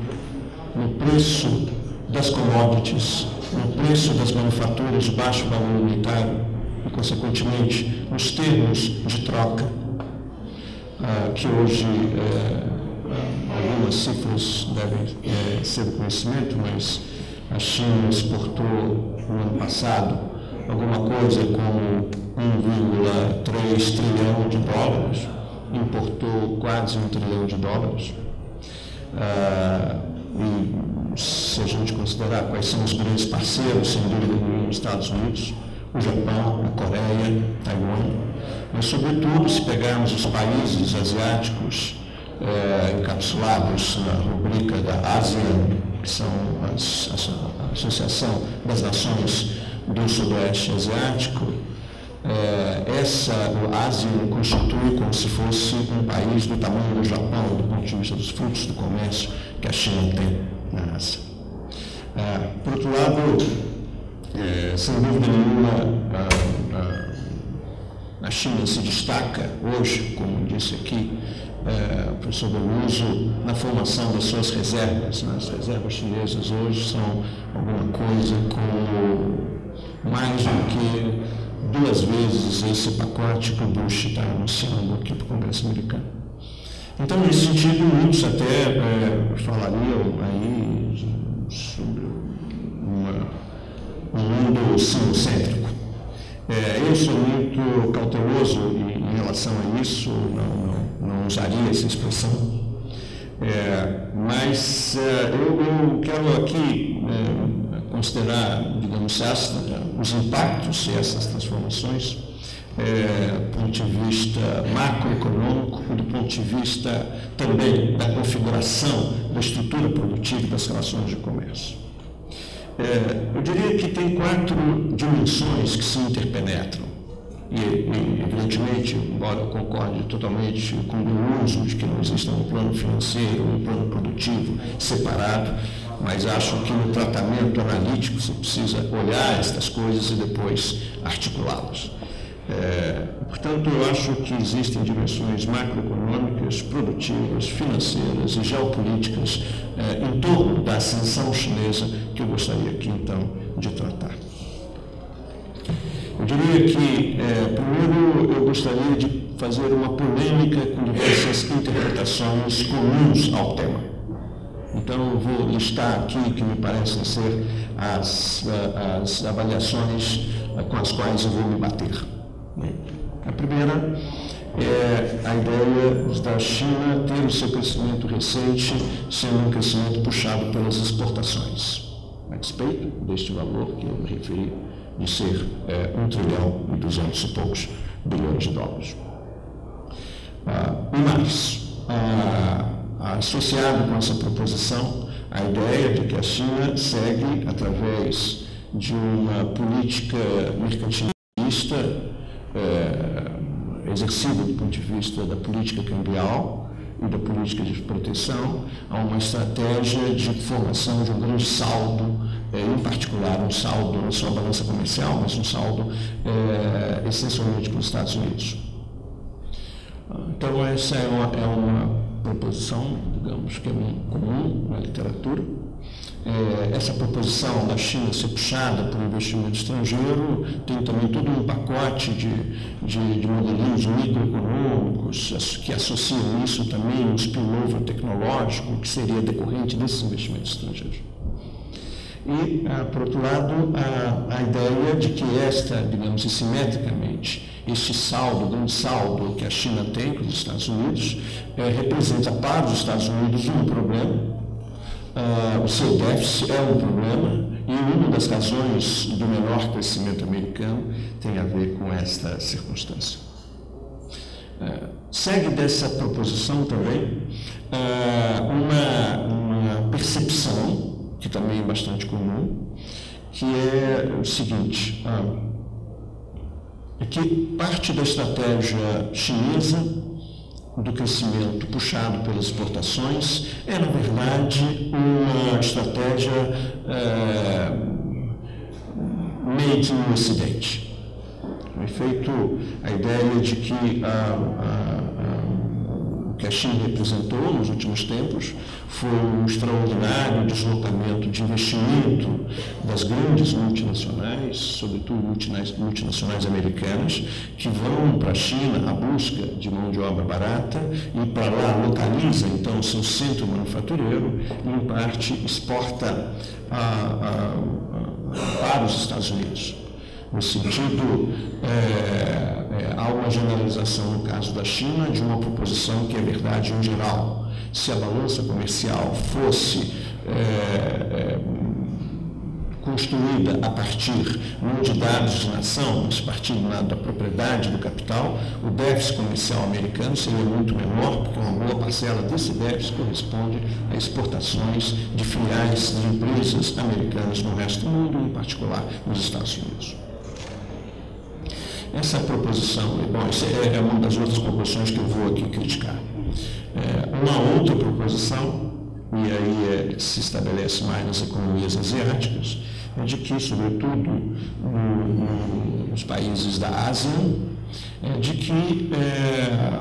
[SPEAKER 1] no preço das commodities, no preço das manufaturas de baixo valor unitário e, consequentemente, nos termos de troca, que hoje algumas cifras devem ser do conhecimento, mas a China exportou no ano passado alguma coisa como 1,3 trilhão de dólares, importou quase 1 trilhão de dólares. E se a gente considerar quais são os grandes parceiros, sem dúvida nenhuma, os Estados Unidos, o Japão, a Coreia, Taiwan, mas, sobretudo, se pegarmos os países asiáticos encapsulados na rubrica da ASEAN, que são a Associação das Nações do Sudoeste Asiático, o ASEAN constitui como se fosse um país do tamanho do Japão, do ponto de vista dos fluxos do comércio que a China tem na Ásia. Por outro lado, sem dúvida nenhuma, a China se destaca hoje, como disse aqui o professor Beluso, na formação das suas reservas. As reservas chinesas hoje são alguma coisa como mais do que 2 vezes esse pacote que o Bush está anunciando aqui para o Congresso americano. Então, nesse sentido, muitos até falariam aí sobre um mundo sinocêntrico. Eu sou muito cauteloso em relação a isso, não usaria essa expressão, mas eu quero aqui considerar, digamos, os impactos dessas transformações do ponto de vista macroeconômico e do ponto de vista também da configuração da estrutura produtiva e das relações de comércio. Eu diria que tem 4 dimensões que se interpenetram. E, evidentemente, embora eu concorde totalmente com o uso de que não exista um plano financeiro, um plano produtivo separado, mas acho que no tratamento analítico você precisa olhar estas coisas e depois articulá-las. Portanto, eu acho que existem dimensões macroeconômicas, produtivas, financeiras e geopolíticas em torno da ascensão chinesa que eu gostaria aqui, então, de tratar. Eu diria que, primeiro, eu gostaria de fazer uma polêmica com diversas interpretações comuns ao tema. Então, eu vou listar aqui o que me parecem ser as avaliações com as quais eu vou me bater. A primeira é a ideia da China ter o seu crescimento recente sendo um crescimento puxado pelas exportações, a despeito deste valor que eu me referi, de ser 1 trilhão e 200 e poucos bilhões de dólares. E mais, associado com essa proposição, a ideia de que a China segue através de uma política mercantilista exercida do ponto de vista da política cambial e da política de proteção, a uma estratégia de formação de um grande saldo, em particular um saldo na sua balança comercial, mas um saldo essencialmente com os Estados Unidos. Então, essa é uma proposição, digamos, que é comum na literatura. Essa proposição da China ser puxada por investimento estrangeiro tem também todo um pacote de modelinhos microeconômicos que associam isso também a um spillover tecnológico que seria decorrente desses investimentos estrangeiros. E, por outro lado, a ideia de que digamos, simetricamente, este saldo, grande saldo que a China tem com os Estados Unidos, representa para os Estados Unidos um problema. O seu déficit é um problema e uma das razões do menor crescimento americano tem a ver com esta circunstância. Segue dessa proposição também uma percepção, que também é bastante comum, que é o seguinte, é que parte da estratégia chinesa do crescimento puxado pelas exportações é, na verdade, uma estratégia made no Ocidente. No efeito, a ideia de que o que a China representou nos últimos tempos foi um extraordinário deslocamento de investimento das grandes multinacionais, sobretudo multinacionais americanas, que vão para a China à busca de mão de obra barata e para lá localiza então o seu centro manufatureiro e, em parte, exporta para os Estados Unidos. No sentido, há uma generalização no caso da China de uma proposição que é verdade em geral. Se a balança comercial fosse construída a partir não de dados de nação, mas a partir da propriedade do capital, o déficit comercial americano seria muito menor, porque uma boa parcela desse déficit corresponde a exportações de filiais de empresas americanas no resto do mundo, em particular nos Estados Unidos. Essa proposição, essa é uma das outras proposições que eu vou aqui criticar. Uma outra proposição, e aí se estabelece mais nas economias asiáticas, é de que, sobretudo nos países da Ásia, de que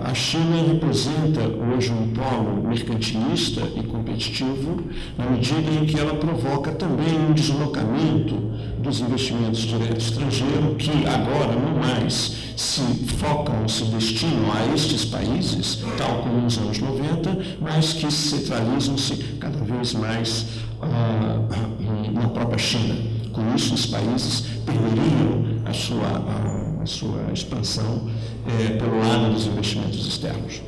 [SPEAKER 1] a China representa hoje um polo mercantilista e competitivo na medida em que ela provoca também um deslocamento dos investimentos diretos estrangeiros que agora não mais se focam, se destinam a estes países, tal como nos anos 90, mas que centralizam-se cada vez mais na própria China. Com isso, os países perderiam a sua expansão pelo lado dos investimentos externos.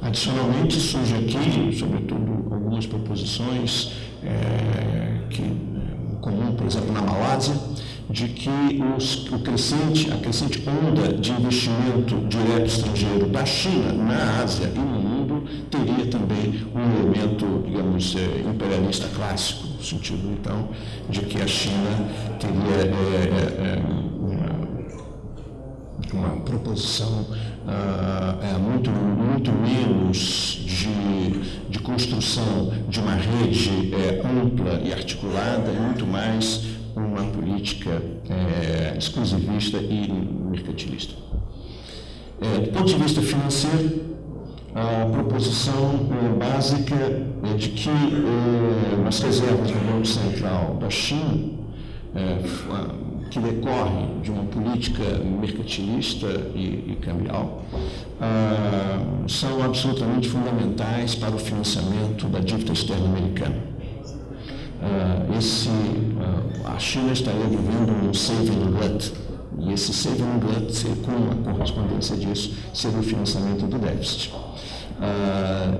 [SPEAKER 1] Adicionalmente, surge aqui, sobretudo, algumas proposições comum, por exemplo, na Malásia, de que a crescente onda de investimento direto estrangeiro da China na Ásia e no mundo teria também um elemento, digamos, imperialista clássico, no sentido, então, de que a China teria uma proposição muito menos de construção de uma rede ampla e articulada, e muito mais uma política exclusivista e mercantilista. Do ponto de vista financeiro, a proposição básica é de que as reservas do Banco Central da China, que decorrem de uma política mercantilista e cambial, são absolutamente fundamentais para o financiamento da dívida externa americana. A China estaria vivendo um saving glut, e esse saving glut, com a correspondência disso, seria o financiamento do déficit.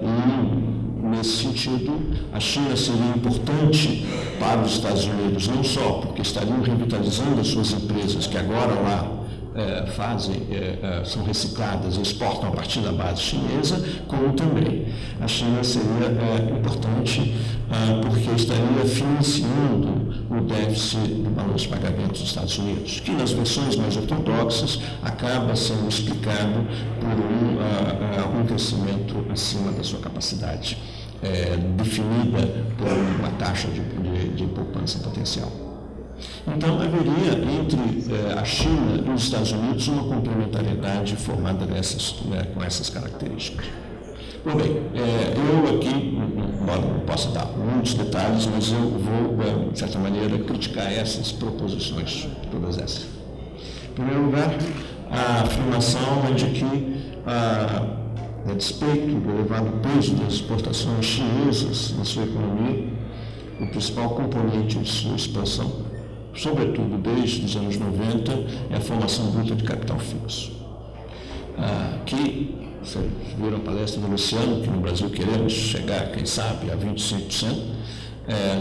[SPEAKER 1] E, nesse sentido, a China seria importante para os Estados Unidos, não só porque estariam revitalizando as suas empresas, que agora lá são recicladas e exportam a partir da base chinesa, como também a China seria importante porque estaria financiando o déficit do balanço de pagamentos dos Estados Unidos, que nas versões mais ortodoxas acaba sendo explicado por um crescimento acima da sua capacidade, definida por uma taxa de poupança potencial. Então, haveria entre a China e os Estados Unidos uma complementariedade formada com essas características. Bom, bem, eu aqui, embora não possa dar muitos detalhes, mas eu vou, de certa maneira, criticar essas proposições, todas essas. Em primeiro lugar, a afirmação é de que, a despeito do elevado peso das exportações chinesas na sua economia, o principal componente de sua expansão, sobretudo desde os anos 90, é a formação bruta de capital fixo. Que, vocês viram a palestra do Luciano, que no Brasil queremos chegar, quem sabe, a 25%,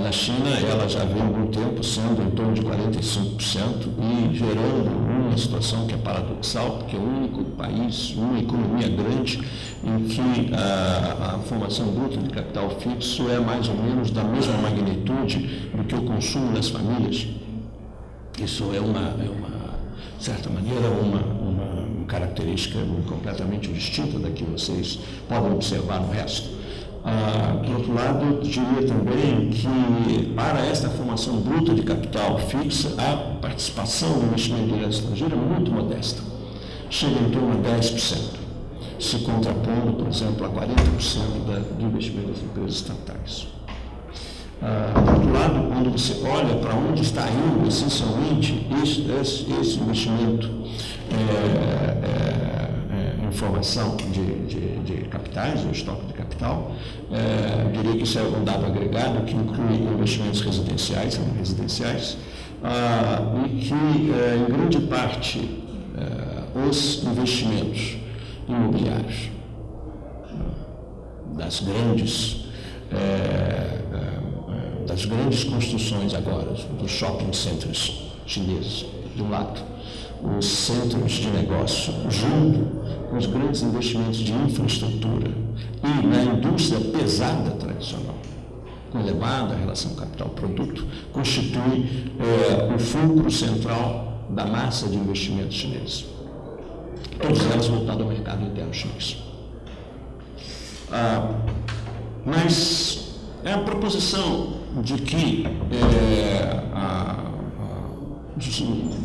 [SPEAKER 1] na China ela já vem há algum tempo sendo em torno de 45% e gerando uma situação que é paradoxal, porque é o único país, uma economia grande, em que a formação bruta de capital fixo é mais ou menos da mesma magnitude do que o consumo das famílias. Isso é uma de certa maneira, uma característica completamente distinta da que vocês podem observar no resto. Por outro lado, eu diria também que, para esta formação bruta de capital fixa, a participação do investimento direto estrangeiro é muito modesta, chega em torno a 10%, se contrapondo, por exemplo, a 40% do investimento das empresas estatais. Por outro lado, quando você olha para onde está indo, essencialmente, esse investimento em formação de capitais, ou estoque de capital, eu diria que isso é um dado agregado que inclui investimentos residenciais e que, em grande parte, os investimentos imobiliários das grandes construções agora, dos shopping centers chineses, de um lado, os centros de negócio, junto com os grandes investimentos de infraestrutura e na indústria pesada tradicional, com elevada relação capital-produto, constitui o fulcro central da massa de investimentos chineses. Todas elas voltadas ao mercado interno chinês. Mas é a proposição de que,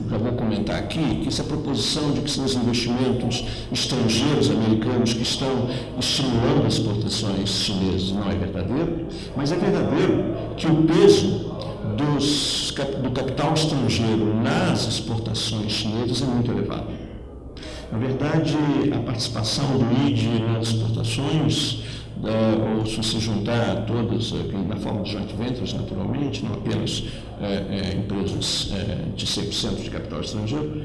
[SPEAKER 1] já vou comentar aqui, que essa proposição de que são os investimentos estrangeiros americanos que estão estimulando as exportações chinesas não é verdadeiro, mas é verdadeiro que o peso do capital estrangeiro nas exportações chinesas é muito elevado. Na verdade, a participação do ID nas exportações, ou se você juntar todas, na forma de joint ventures, naturalmente, não apenas empresas de 100% de capital estrangeiro,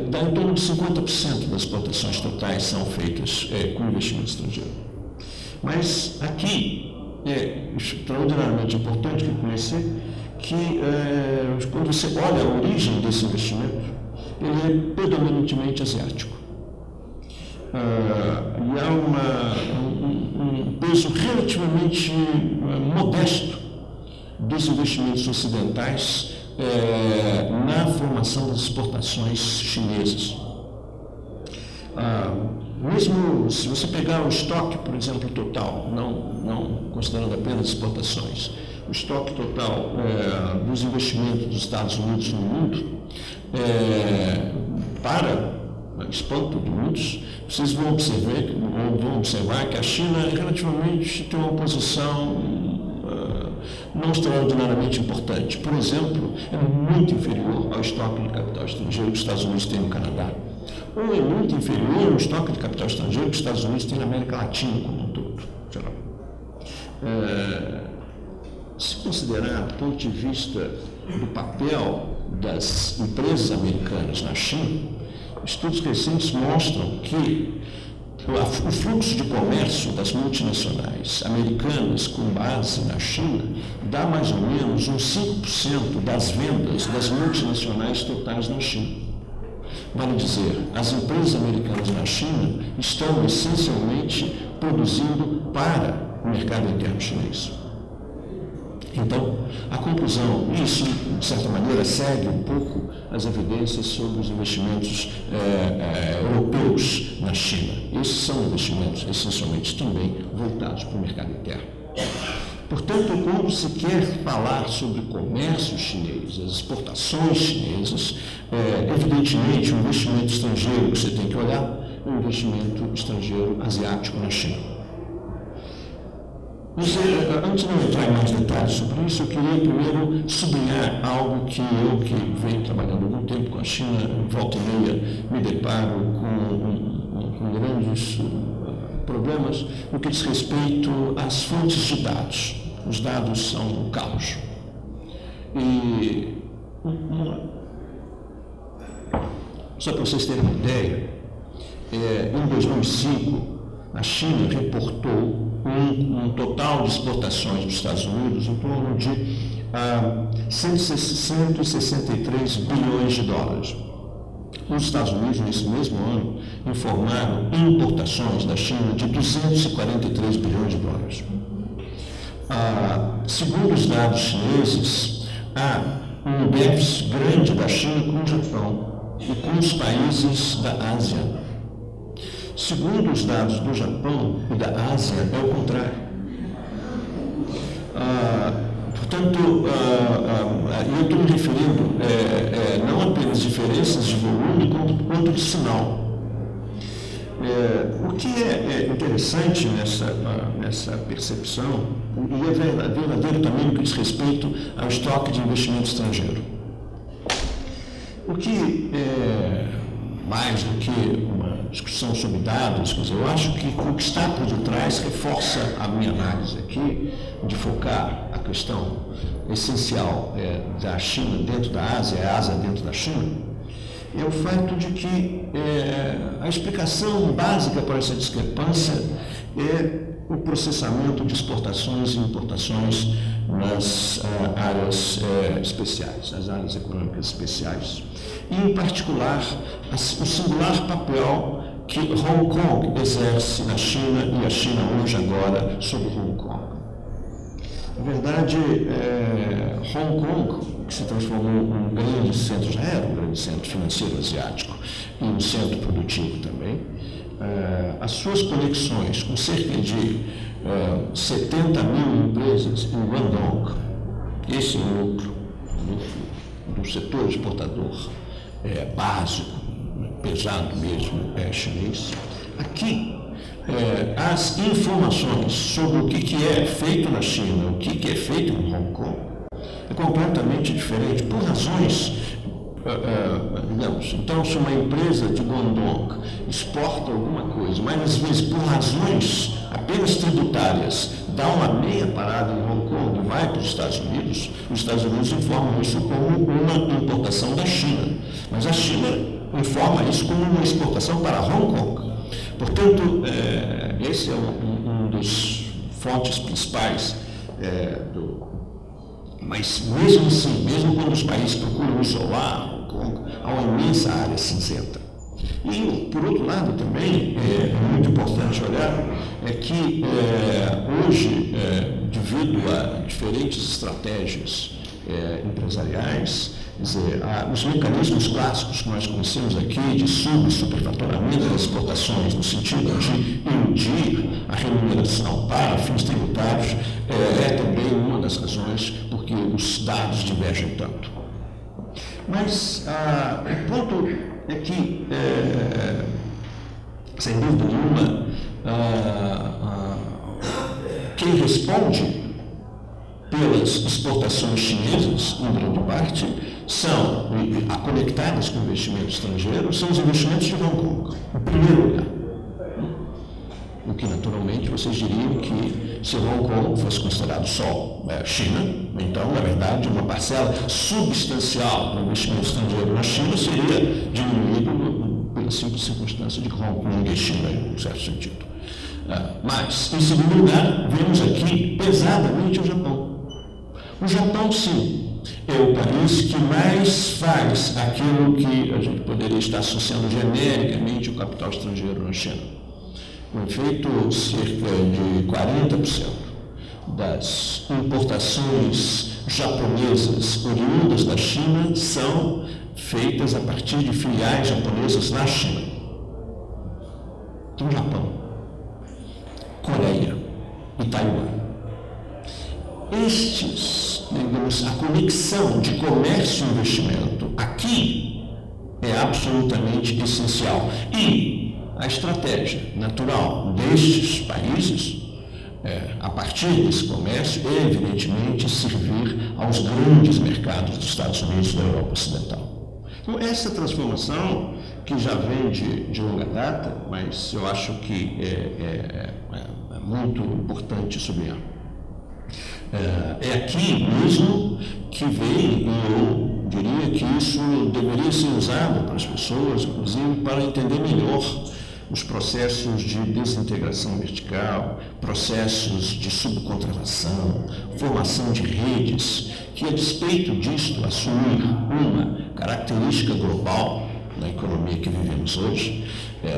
[SPEAKER 1] dá em torno de 50% das exportações totais são feitas com investimento estrangeiro. Mas aqui é extraordinariamente importante reconhecer que, quando você olha a origem desse investimento, ele é predominantemente asiático. E há um peso relativamente modesto dos investimentos ocidentais na formação das exportações chinesas. Mesmo se você pegar o estoque, por exemplo, total, não considerando apenas exportações, o estoque total dos investimentos dos Estados Unidos no mundo, para espanto de muitos, vocês vão observar que a China relativamente tem uma posição não extraordinariamente importante. Por exemplo, é muito inferior ao estoque de capital estrangeiro que os Estados Unidos têm no Canadá. Ou é muito inferior ao estoque de capital estrangeiro que os Estados Unidos têm na América Latina como um todo. Geral. Se considerar do ponto de vista do papel das empresas americanas na China, estudos recentes mostram que o fluxo de comércio das multinacionais americanas com base na China dá mais ou menos uns 5% das vendas das multinacionais totais na China. Vale dizer, as empresas americanas na China estão essencialmente produzindo para o mercado interno chinês. Então, a conclusão, isso, de certa maneira, segue um pouco as evidências sobre os investimentos europeus na China. Esses são investimentos, essencialmente, também voltados para o mercado interno. Portanto, quando se quer falar sobre o comércio chinês, as exportações chinesas, evidentemente, o investimento estrangeiro que você tem que olhar é o investimento estrangeiro asiático na China. Antes de não entrar em mais detalhes sobre isso, eu queria primeiro sublinhar algo que eu, que venho trabalhando há algum tempo com a China, volta e meia me deparo com grandes problemas no que diz respeito às fontes de dados. Os dados são um caos. E, só para vocês terem uma ideia, em 2005, a China reportou um total de exportações dos Estados Unidos em torno de 163 bilhões de dólares. Os Estados Unidos, nesse mesmo ano, informaram importações da China de 243 bilhões de dólares. Segundo os dados chineses, há um déficit grande da China com o Japão e com os países da Ásia. Segundo os dados do Japão e da Ásia, é o contrário. Portanto, eu estou me referindo não apenas diferenças de volume, quanto de sinal. O que é interessante nessa percepção, e é verdadeiro também no que diz respeito ao estoque de investimento estrangeiro. O que é mais do que uma discussão sobre dados, quer dizer, eu acho que o que está por detrás reforça a minha análise aqui, de focar a questão essencial da China dentro da Ásia, a Ásia dentro da China, é o fato de que a explicação básica para essa discrepância é o processamento de exportações e importações nas áreas especiais, nas áreas econômicas especiais. E, em particular, o singular papel que Hong Kong exerce na China e a China hoje agora sobre Hong Kong. Na verdade, Hong Kong, que se transformou num grande centro, já era um grande centro financeiro asiático e um centro produtivo também, as suas conexões com cerca de 70 mil empresas em Guangdong, esse núcleo do setor exportador básico, pesado mesmo, chinês, aqui as informações sobre o que é feito na China, o que é feito em Hong Kong, é completamente diferente, por razões, digamos, então se uma empresa de Guangdong exporta alguma coisa, mas às vezes por razões apenas tributárias, dá uma meia parada em Hong Kong e vai para os Estados Unidos informam isso como uma importação da China, mas a China informa isso como uma exportação para Hong Kong. Portanto, esse é um dos fontes principais mas mesmo assim, mesmo quando os países procuram isolar Hong Kong, há uma imensa área cinzenta. E, por outro lado, também é muito importante olhar que hoje, devido a diferentes estratégias empresariais, quer dizer, os mecanismos clássicos que nós conhecemos aqui de sub- e superfaturamento das exportações, no sentido de iludir a remuneração para fins tributários, também uma das razões porque os dados divergem tanto. Mas o ponto é que, sem dúvida nenhuma, quem responde pelas exportações chinesas, em grande parte, são conectadas com investimento estrangeiro, são os investimentos de Hong Kong, em primeiro lugar. O que, naturalmente, vocês diriam que se Hong Kong fosse considerado só China, então, na verdade, uma parcela substancial do investimento estrangeiro na China seria diminuído pela simples circunstância de que Hong Kong é China, em um certo sentido. Mas, em segundo lugar, vemos aqui pesadamente o Japão. O Japão, sim, é o país que mais faz aquilo que a gente poderia estar associando genericamente ao capital estrangeiro na China. Com efeito, cerca de 40% das importações japonesas oriundas da China são feitas a partir de filiais japonesas na China. Então, Japão, Coreia e Taiwan. A conexão de comércio e investimento aqui é absolutamente essencial. E a estratégia natural destes países, a partir desse comércio, é evidentemente servir aos grandes mercados dos Estados Unidos e da Europa Ocidental. Então, essa transformação, que já vem de longa data, mas eu acho que é muito importante sublinhar. É aqui mesmo que vem, e eu diria que isso deveria ser usado para as pessoas, inclusive, para entender melhor os processos de desintegração vertical, processos de subcontratação, formação de redes, que a despeito disto assumir uma característica global na economia que vivemos hoje,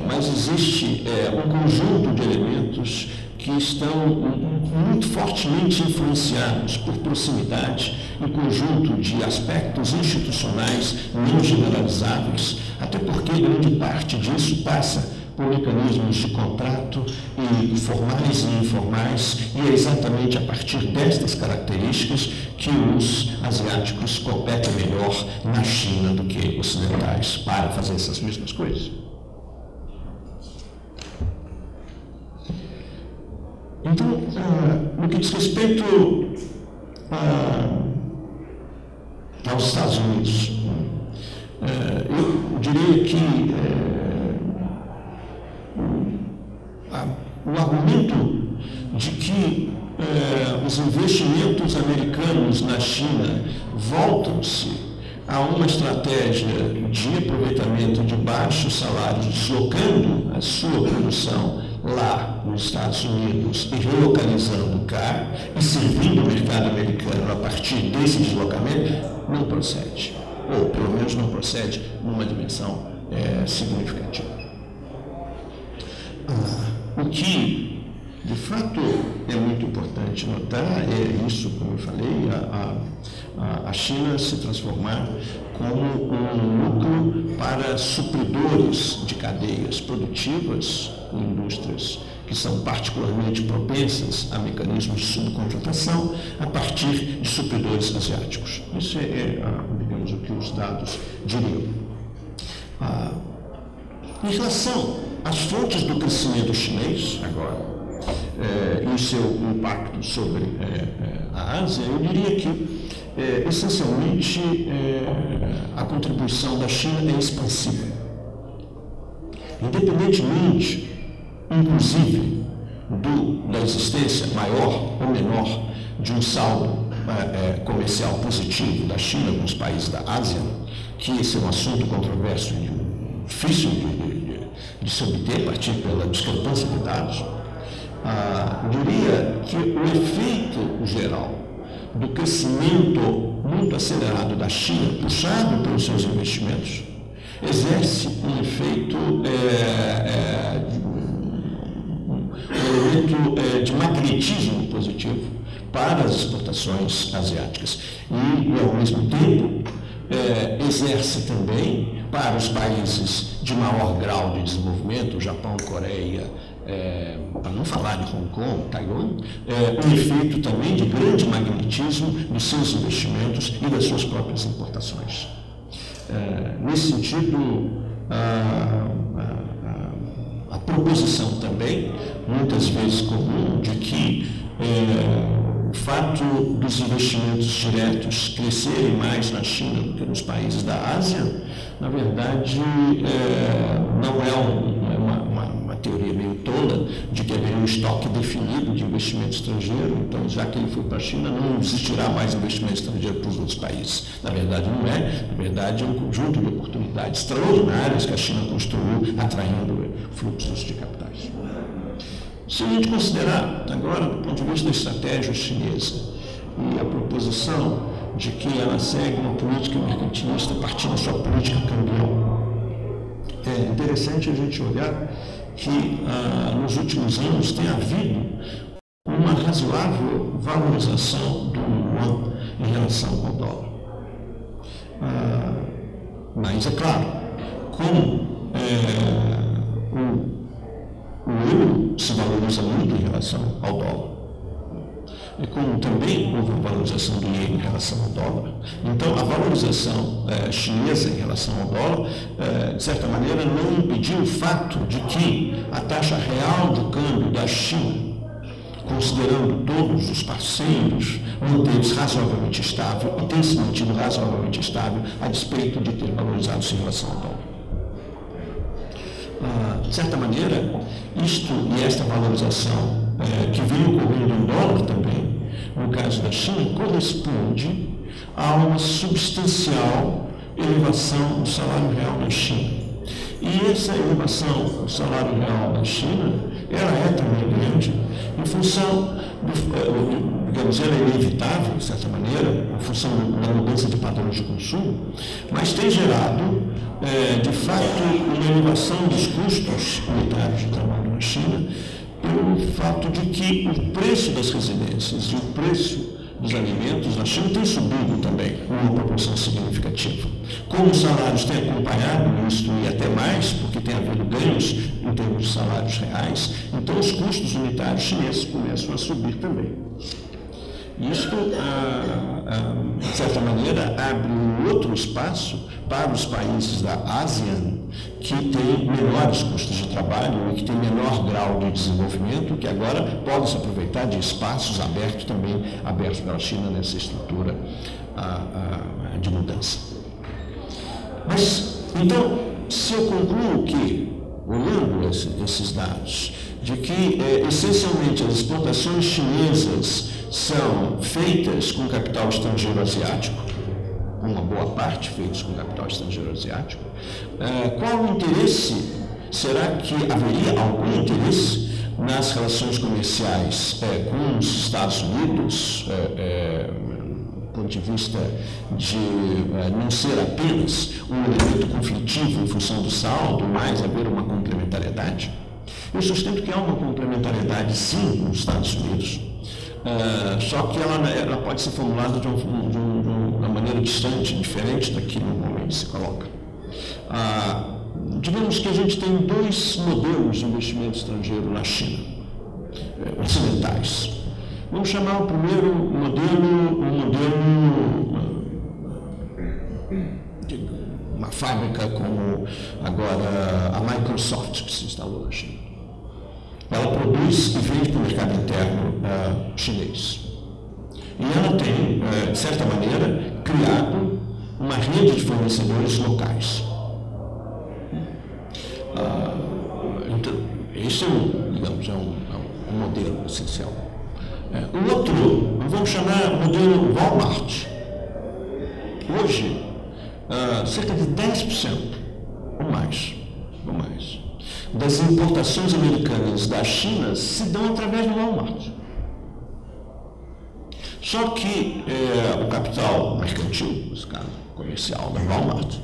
[SPEAKER 1] mas existe um conjunto de elementos que estão muito fortemente influenciados por proximidade um conjunto de aspectos institucionais não generalizáveis, até porque grande parte disso passa por mecanismos de contrato, e formais e informais, e é exatamente a partir destas características que os asiáticos competem melhor na China do que ocidentais para fazer essas mesmas coisas. Então, no que diz respeito aos Estados Unidos, eu diria que o argumento de que os investimentos americanos na China voltam-se a uma estratégia de aproveitamento de baixos salários, deslocando a sua produção lá nos Estados Unidos e relocalizando cá e servindo o mercado americano a partir desse deslocamento, não procede. Ou, pelo menos, não procede numa dimensão significativa. O que, de fato, é muito importante notar é isso, como eu falei, a China se transformar como um núcleo para supridores de cadeias produtivas com indústrias que são particularmente propensas a mecanismos de subcontratação a partir de supridores asiáticos. Isso digamos, o que os dados diriam. Em relação às fontes do crescimento chinês, agora, e o seu impacto sobre a Ásia, eu diria que, essencialmente, a contribuição da China é expansiva. Independentemente, inclusive, da existência maior ou menor de um saldo comercial positivo da China com os países da Ásia, que esse é um assunto controverso e difícil de se obter a partir pela discrepância de dados, diria que o efeito geral do crescimento muito acelerado da China, puxado pelos seus investimentos, exerce um efeito, um elemento de magnetismo positivo para as exportações asiáticas e, ao mesmo tempo, exerce também para os países de maior grau de desenvolvimento, Japão, Coreia, para não falar de Hong Kong, Taiwan, um efeito também de grande magnetismo dos seus investimentos e das suas próprias importações. Nesse sentido, a proposição também, muitas vezes comum, de que o fato dos investimentos diretos crescerem mais na China do que nos países da Ásia, na verdade, não é uma teoria meio tola de que haveria um estoque definido de investimento estrangeiro, então, já que ele foi para a China, não existirá mais investimento estrangeiro para os outros países. Na verdade, não é. Na verdade, é um conjunto de oportunidades extraordinárias que a China construiu, atraindo fluxos de capitais. Se a gente considerar, agora, do ponto de vista da estratégia chinesa e a proposição de que ela segue uma política mercantilista a partir da sua política cambial, é interessante a gente olhar que nos últimos anos tem havido uma razoável valorização do yuan em relação ao dólar. Mas, é claro, como o euro se valoriza muito em relação ao dólar, e como também houve uma valorização do iene em relação ao dólar, então a valorização chinesa em relação ao dólar, de certa maneira, não impediu o fato de que a taxa real de câmbio da China, considerando todos os parceiros, manteve-se razoavelmente estável e tem se mantido razoavelmente estável a despeito de ter valorizado em relação ao dólar. De certa maneira, isto e esta valorização que vem ocorrendo em dólar também, no caso da China, corresponde a uma substancial elevação do salário real na China. E essa elevação do salário real na China, ela é também grande em função, digamos, ela é inevitável, de certa maneira, em função da mudança de padrões de consumo, mas tem gerado, de fato, uma elevação dos custos unitários de trabalho na China, pelo fato de que o preço das residências e o preço
[SPEAKER 4] dos alimentos na China tem subido também, com uma proporção significativa. Como os salários têm acompanhado isso e até mais, porque tem havido ganhos em termos de salários reais, então os custos unitários chineses começam a subir também. Isto, de certa maneira, abre um outro espaço para os países da ASEAN que têm menores custos de trabalho e que têm menor grau de desenvolvimento, que agora podem se aproveitar de espaços abertos também, abertos pela China nessa estrutura de mudança. Mas, então, se eu concluo que, olhando esses dados, de que, essencialmente, as exportações chinesas são feitas com capital estrangeiro asiático, uma boa parte feitas com capital estrangeiro asiático, qual o interesse? Será que haveria algum interesse nas relações comerciais com os Estados Unidos, do ponto de vista de não ser apenas um elemento conflitivo em função do saldo, mas haver uma complementariedade? Eu sustento que há uma complementariedade, sim, com os Estados Unidos, só que ela pode ser formulada de uma maneira distante, diferente daquilo que normalmente se coloca. Digamos que a gente tem dois modelos de investimento estrangeiro na China, ocidentais. Vamos chamar o primeiro modelo, uma fábrica como agora a Microsoft, que se instalou na China. Ela produz e vende para o mercado interno chinês. E ela tem, de certa maneira, criado uma rede de fornecedores locais. Então, esse é um modelo essencial. O outro, vamos chamar modelo Walmart. Hoje, cerca de 10% ou mais, das importações americanas da China se dão através do Walmart. Só que o mercantil, esse caso comercial da Walmart,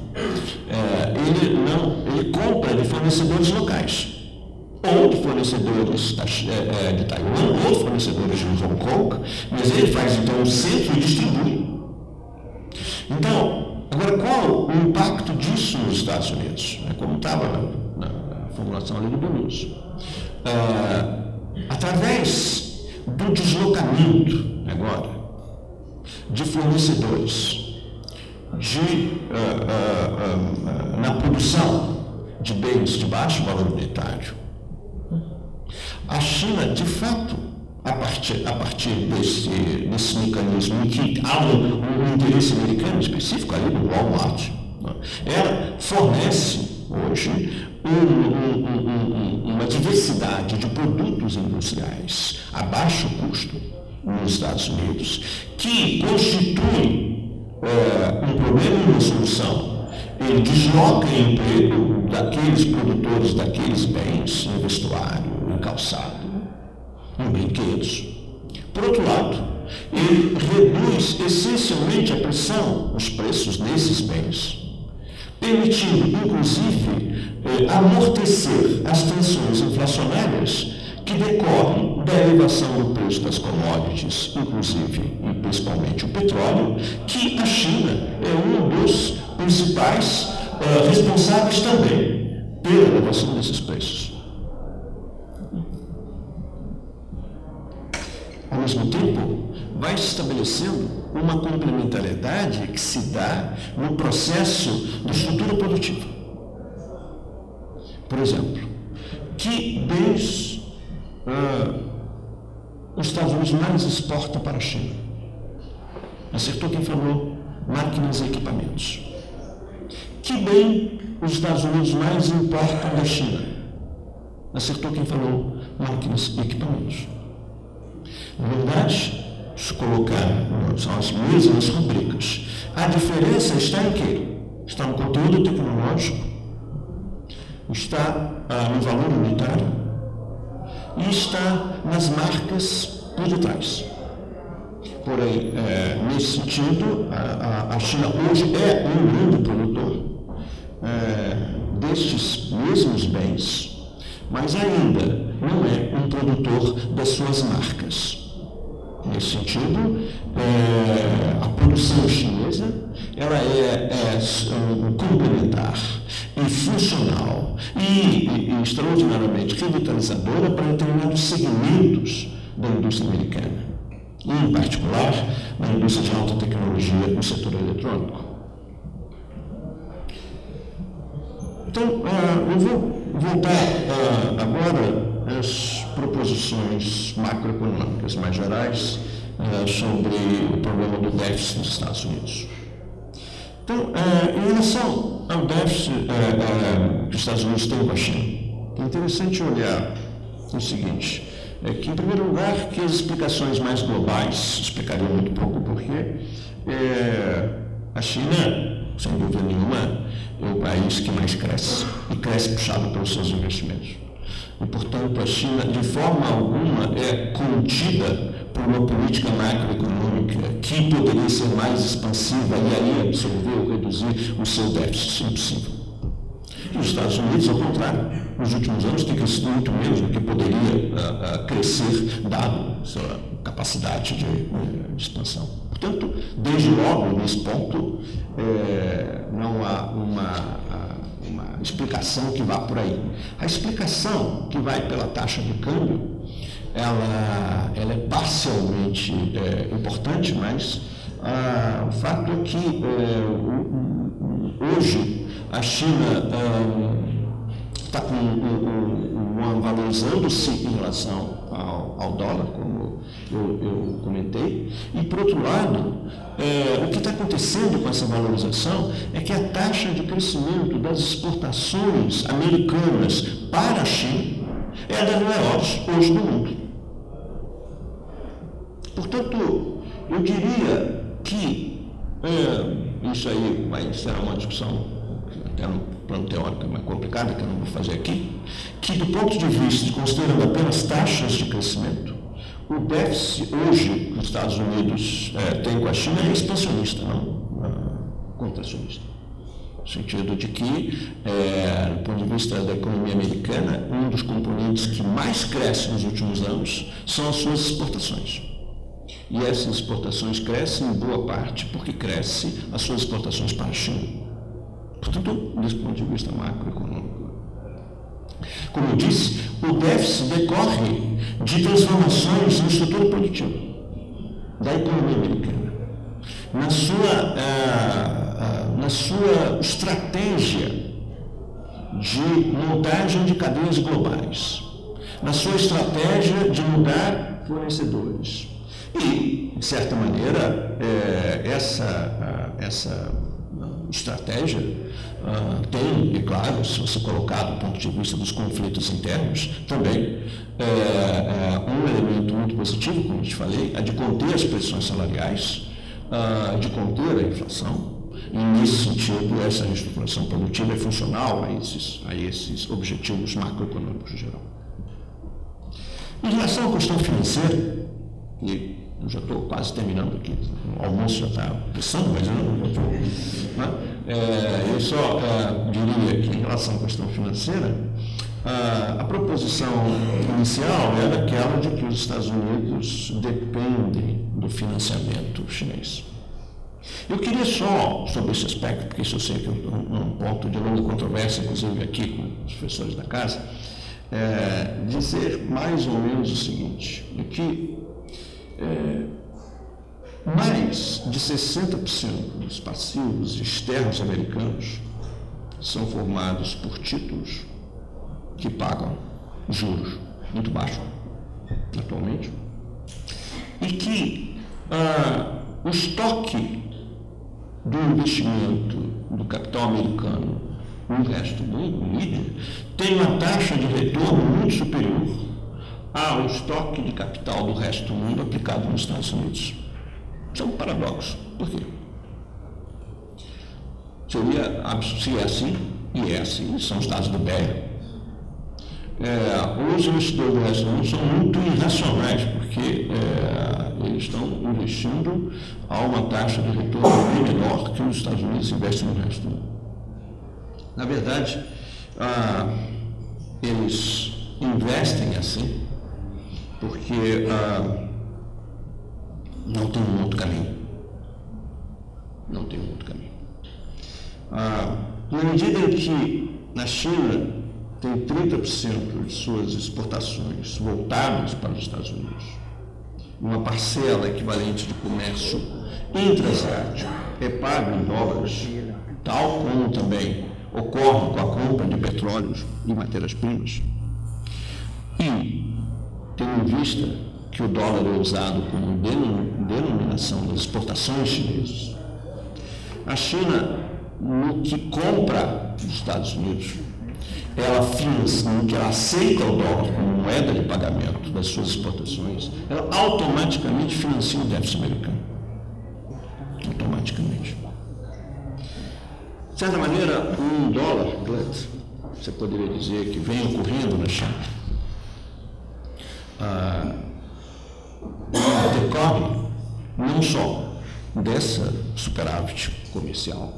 [SPEAKER 4] ele compra de fornecedores locais, ou de fornecedores de Taiwan, ou de fornecedores de Hong Kong, mas ele faz então um centro e distribui. Então, agora qual o impacto disso nos Estados Unidos? Como estava na formulação ali do Bonus. Através do deslocamento agora de fornecedores na produção de bens de baixo valor unitário, a China, de fato, a partir desse mecanismo em que há um interesse americano específico ali do Walmart, ela fornece hoje uma diversidade de produtos industriais a baixo custo nos Estados Unidos, que constitui um problema e uma solução. Ele desloca emprego daqueles produtores daqueles bens em vestuário, em calçado, em brinquedos. Por outro lado, ele reduz essencialmente a pressão, os preços desses bens, permitindo, inclusive, amortecer as tensões inflacionárias que decorrem da elevação do preço das commodities, inclusive e principalmente o petróleo, que a China é um dos principais responsáveis também pela elevação desses preços. Ao mesmo tempo, vai se estabelecendo uma complementariedade que se dá no processo de estrutura produtiva. Por exemplo, que bens os Estados Unidos mais exportam para a China? Acertou quem falou? Máquinas e equipamentos. Que bem os Estados Unidos mais importam da China? Acertou quem falou? Máquinas e equipamentos. Na verdade, se colocar, são as mesmas rubricas. A diferença está em quê? Está no conteúdo tecnológico, está no valor unitário e está nas marcas por detrás. Porém, nesse sentido, a China hoje é um grande produtor destes mesmos bens, mas ainda não é um produtor das suas marcas. nesse sentido, a produção chinesa ela é complementar e funcional e extraordinariamente revitalizadora para determinados segmentos da indústria americana, em particular na indústria de alta tecnologia no setor eletrônico. Então, eu vou voltar agora às proposições macroeconômicas mais gerais sobre o problema do déficit nos Estados Unidos. Então, em relação ao déficit que os Estados Unidos têm com a China, é interessante olhar o seguinte, que, em primeiro lugar, que as explicações mais globais explicariam muito pouco porque a China, sem dúvida nenhuma, é o país que mais cresce, e cresce puxado pelos seus investimentos. E, portanto, a China, de forma alguma, é contida por uma política macroeconômica que poderia ser mais expansiva e aí absorver ou reduzir o seu déficit. Impossível. E os Estados Unidos, ao contrário, nos últimos anos têm crescido muito menos do que poderia crescer, dado sua capacidade de expansão. Portanto, desde logo, nesse ponto, não há uma explicação que vá por aí. A explicação que vai pela taxa de câmbio, ela é parcialmente importante, mas o fato é que hoje a China está valorizando-se em relação ao dólar, como eu comentei, e por outro lado, o que está acontecendo com essa valorização é que a taxa de crescimento das exportações americanas para a China é das maiores hoje no mundo. Portanto, eu diria que isso aí será uma discussão até no plano teórico mais complicada, que eu não vou fazer aqui, que do ponto de vista, considerando apenas taxas de crescimento, o déficit hoje que os Estados Unidos têm com a China é expansionista, não contracionista. No sentido de que, do ponto de vista da economia americana, um dos componentes que mais cresce nos últimos anos são as suas exportações. E essas exportações crescem em boa parte porque crescem as suas exportações para a China. Portanto, desse ponto de vista macroeconômico. Como eu disse, o déficit decorre de transformações no estrutura produtiva da economia americana, na sua estratégia de montagem de cadeias globais, na sua estratégia de mudar fornecedores. E, de certa maneira, essa estratégia tem, é claro, se você colocar do ponto de vista dos conflitos internos, também um elemento muito positivo, como eu te falei, é de conter as pressões salariais, de conter a inflação, e nesse sentido essa reestruturação produtiva é funcional a esses objetivos macroeconômicos em geral. Em relação à questão financeira, e eu já estou quase terminando aqui, o almoço já está pensando, mas eu não estou. Eu só diria que, em relação à questão financeira, a proposição inicial era aquela de que os Estados Unidos dependem do financiamento chinês. Eu queria só, sobre esse aspecto, porque isso eu sei que é um ponto de longa controvérsia, inclusive aqui com os professores da casa, dizer mais ou menos o seguinte, de que mais de 60% dos passivos externos americanos são formados por títulos que pagam juros muito baixos atualmente e que o estoque do investimento do capital americano no resto do mundo, mídia, tem uma taxa de retorno muito superior ao estoque de capital do resto do mundo aplicado nos Estados Unidos. Isso é um paradoxo. Por quê? Se é assim, e é assim, são os dados do BEA. Os investidores do resto do mundo são muito irracionais, porque eles estão investindo a uma taxa de retorno bem menor que os Estados Unidos investem no resto do mundo. Na verdade, eles investem assim, porque Não tem um outro caminho. Não tem um outro caminho. Na medida em que na China tem 30% de suas exportações voltadas para os Estados Unidos, uma parcela equivalente de comércio intra-asiático é pago em dólares, tal como também ocorre com a compra de petróleos e matérias-primas. E, tendo em vista que o dólar é usado como denominação das exportações chinesas, a China, no que compra dos Estados Unidos, ela financia, no que ela aceita o dólar como moeda de pagamento das suas exportações, ela automaticamente financia o déficit americano. Automaticamente. De certa maneira, um dólar, você poderia dizer que vem ocorrendo na China, decorre não só dessa superávit comercial,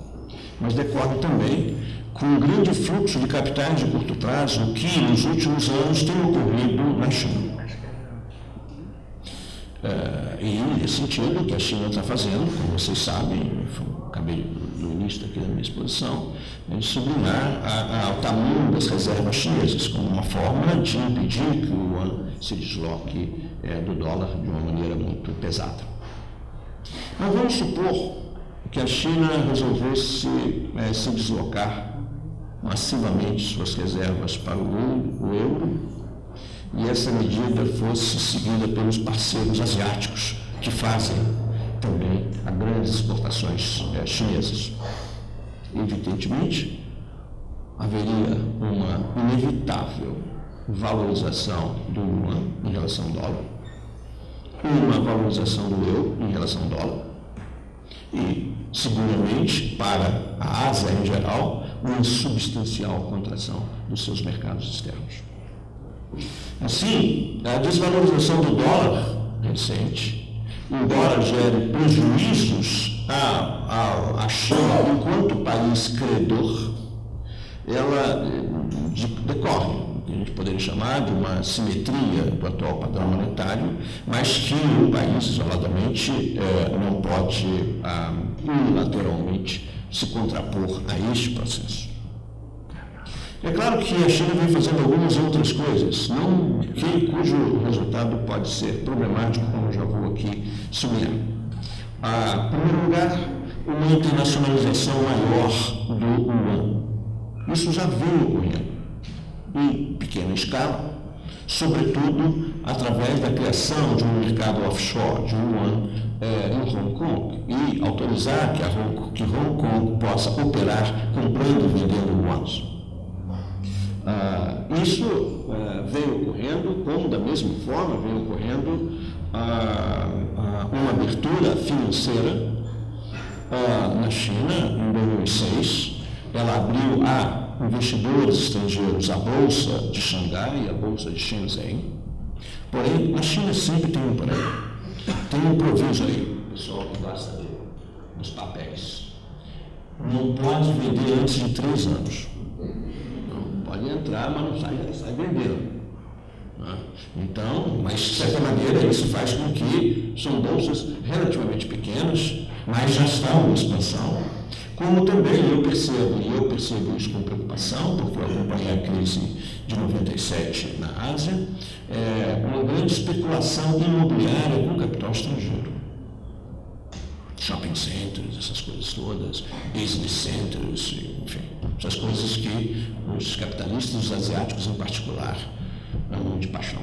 [SPEAKER 4] mas decorre também com um grande fluxo de capitais de curto prazo que nos últimos anos tem ocorrido na China. E nesse sentido, o que a China está fazendo, como vocês sabem, acabei no início aqui da minha exposição, é de sublinhar o tamanho das reservas chinesas como uma forma de impedir que o yuan se desloque do dólar de uma maneira muito pesada. Mas vamos supor que a China resolvesse se deslocar massivamente suas reservas para o euro, e essa medida fosse seguida pelos parceiros asiáticos, que fazem também as grandes exportações chinesas. Evidentemente, haveria uma inevitável valorização do yuan em relação ao dólar, uma valorização do euro em relação ao dólar, e, seguramente, para a Ásia em geral, uma substancial contração dos seus mercados externos. Assim, a desvalorização do dólar recente, embora gere prejuízos à China enquanto país credor, ela decorre, que a gente poderia chamar de uma simetria do atual padrão monetário, mas que o país isoladamente não pode unilateralmente se contrapor a este processo. É claro que a China vem fazendo algumas outras coisas, cujo resultado pode ser problemático, como eu já vou aqui sublinhar. Em primeiro lugar, uma internacionalização maior do yuan. Isso já vem ocorrendo, em pequena escala, sobretudo através da criação de um mercado offshore de yuan em Hong Kong e autorizar que Hong Kong possa operar comprando e vendendo yuans. Isso vem ocorrendo, como da mesma forma vem ocorrendo uma abertura financeira na China em 2006. Ela abriu a investidores estrangeiros a Bolsa de Xangai e a Bolsa de Shenzhen. Porém, na China sempre tem um porém. Tem um proviso aí, pessoal que gosta dos papéis. Não pode vender antes de 3 anos. Pode entrar, mas não sai vendendo. Então, mas de certa maneira isso faz com que são bolsas relativamente pequenas, mas já estão em expansão. Como também eu percebo isso com preocupação, porque eu acompanhei a crise de 97 na Ásia, uma grande especulação imobiliária com capital estrangeiro. Shopping centers, essas coisas todas, business centers, enfim, essas coisas que os capitalistas, os asiáticos em particular, amam de paixão.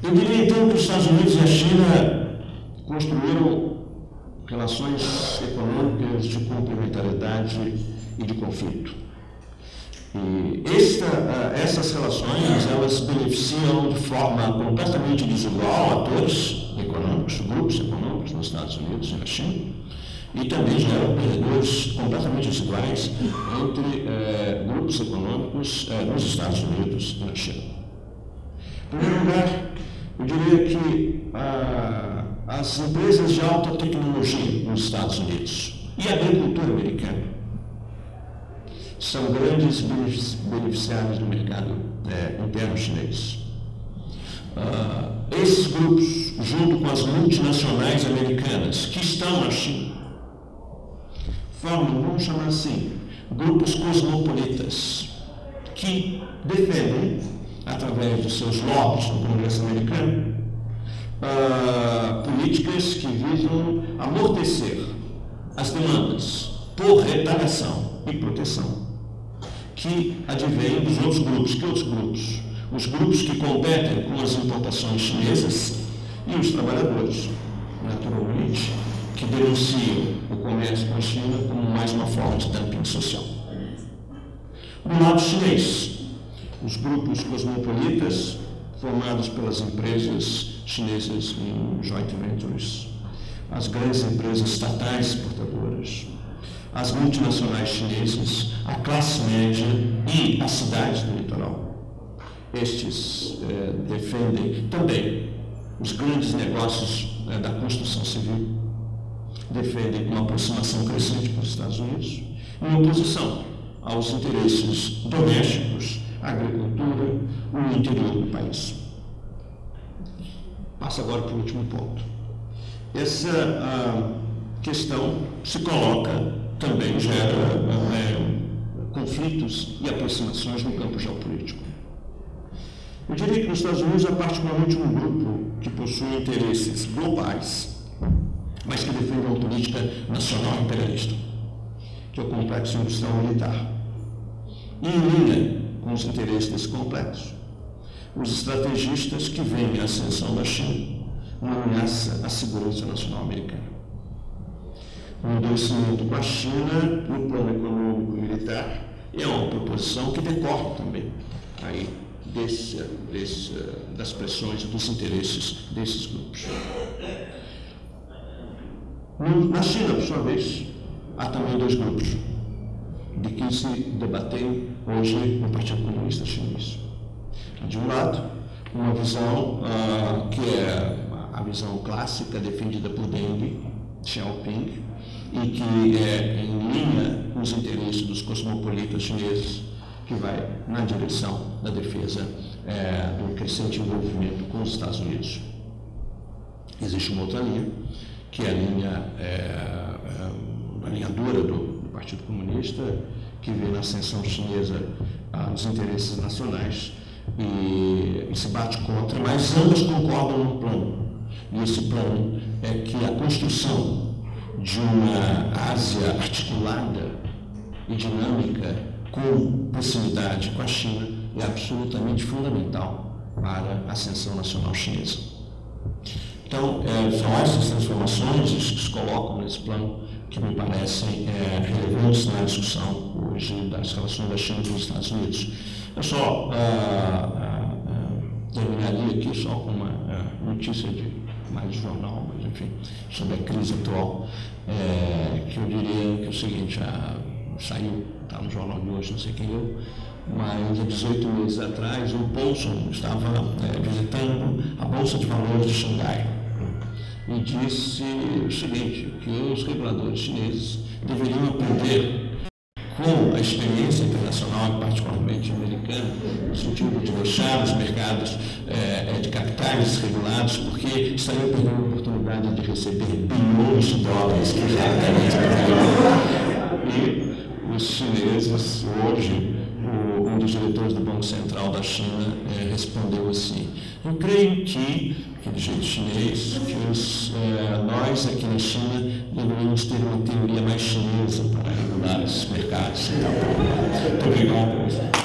[SPEAKER 4] Eu diria então que os Estados Unidos e a China construíram relações econômicas de complementariedade e de conflito. E essas relações, elas beneficiam de forma completamente desigual atores econômicos, grupos econômicos nos Estados Unidos e na China, e também geram perdedores completamente desiguais entre grupos econômicos nos Estados Unidos e na China. Em primeiro lugar, eu diria que as empresas de alta tecnologia nos Estados Unidos e a agricultura americana são grandes beneficiários do mercado interno chinês. Esses grupos, junto com as multinacionais americanas que estão na China, formam, vamos chamar assim, grupos cosmopolitas, que defendem, através de seus lobbies no Congresso americano, políticas que visam amortecer as demandas por retaliação e proteção que advêm dos outros grupos. Que outros grupos? Os grupos que competem com as importações chinesas e os trabalhadores, naturalmente, que denunciam o comércio com a China como mais uma forma de dumping social. Do lado chinês, os grupos cosmopolitas formados pelas empresas chinesas em joint ventures, as grandes empresas estatais exportadoras, as multinacionais chinesas, a classe média e as cidades do litoral. Estes defendem também os grandes negócios da construção civil, defendem uma aproximação crescente para os Estados Unidos, em oposição aos interesses domésticos, agricultura, no interior do país. Passo agora para o último ponto. Essa questão se coloca, também gera conflitos e aproximações no campo geopolítico. Eu diria que nos Estados Unidos há particularmente um grupo que possui interesses globais, mas que defende uma política nacional imperialista, que é o complexo industrial militar. E em linha com os interesses desse complexo, os estrategistas que veem a ascensão da China uma ameaça à segurança nacional americana. O endurecimento com a China no plano econômico e militar é uma proposição que decorre também aí das pressões e dos interesses desses grupos. Na China, por sua vez, há também dois grupos de que se debatem hoje no Partido Comunista Chinês. De um lado, uma visão que é a visão clássica defendida por Deng Xiaoping e que é em linha com os interesses dos cosmopolitas chineses, que vai na direção da defesa do crescente envolvimento com os Estados Unidos. Existe uma outra linha, que é a linha dura do Partido Comunista, que vê na ascensão chinesa os interesses nacionais e se bate contra, mas ambos concordam num plano. E esse plano é que a construção de uma Ásia articulada e dinâmica com proximidade com a China é absolutamente fundamental para a ascensão nacional chinesa. Então, são essas transformações que se colocam nesse plano que me parecem relevantes na discussão hoje das relações da China com os Estados Unidos. Eu só terminaria aqui só com uma notícia de mais de jornal, mas enfim, sobre a crise atual, que eu diria que é o seguinte, saiu, está no jornal de hoje, não sei quem leu, mas há 18 meses atrás o Paulson estava visitando a Bolsa de Valores de Xangai e disse o seguinte, que os reguladores chineses deveriam aprender com a experiência internacional, particularmente americana, no sentido de deixar os mercados de capitais desregulados, porque estariam perdendo a oportunidade de receber bilhões de dólares que já e os chineses, hoje, um dos diretores do Banco Central da China respondeu assim: eu creio que de jeito chinês, que nós aqui na China deveríamos ter uma teoria mais chinesa para regular esses mercados. Muito obrigado.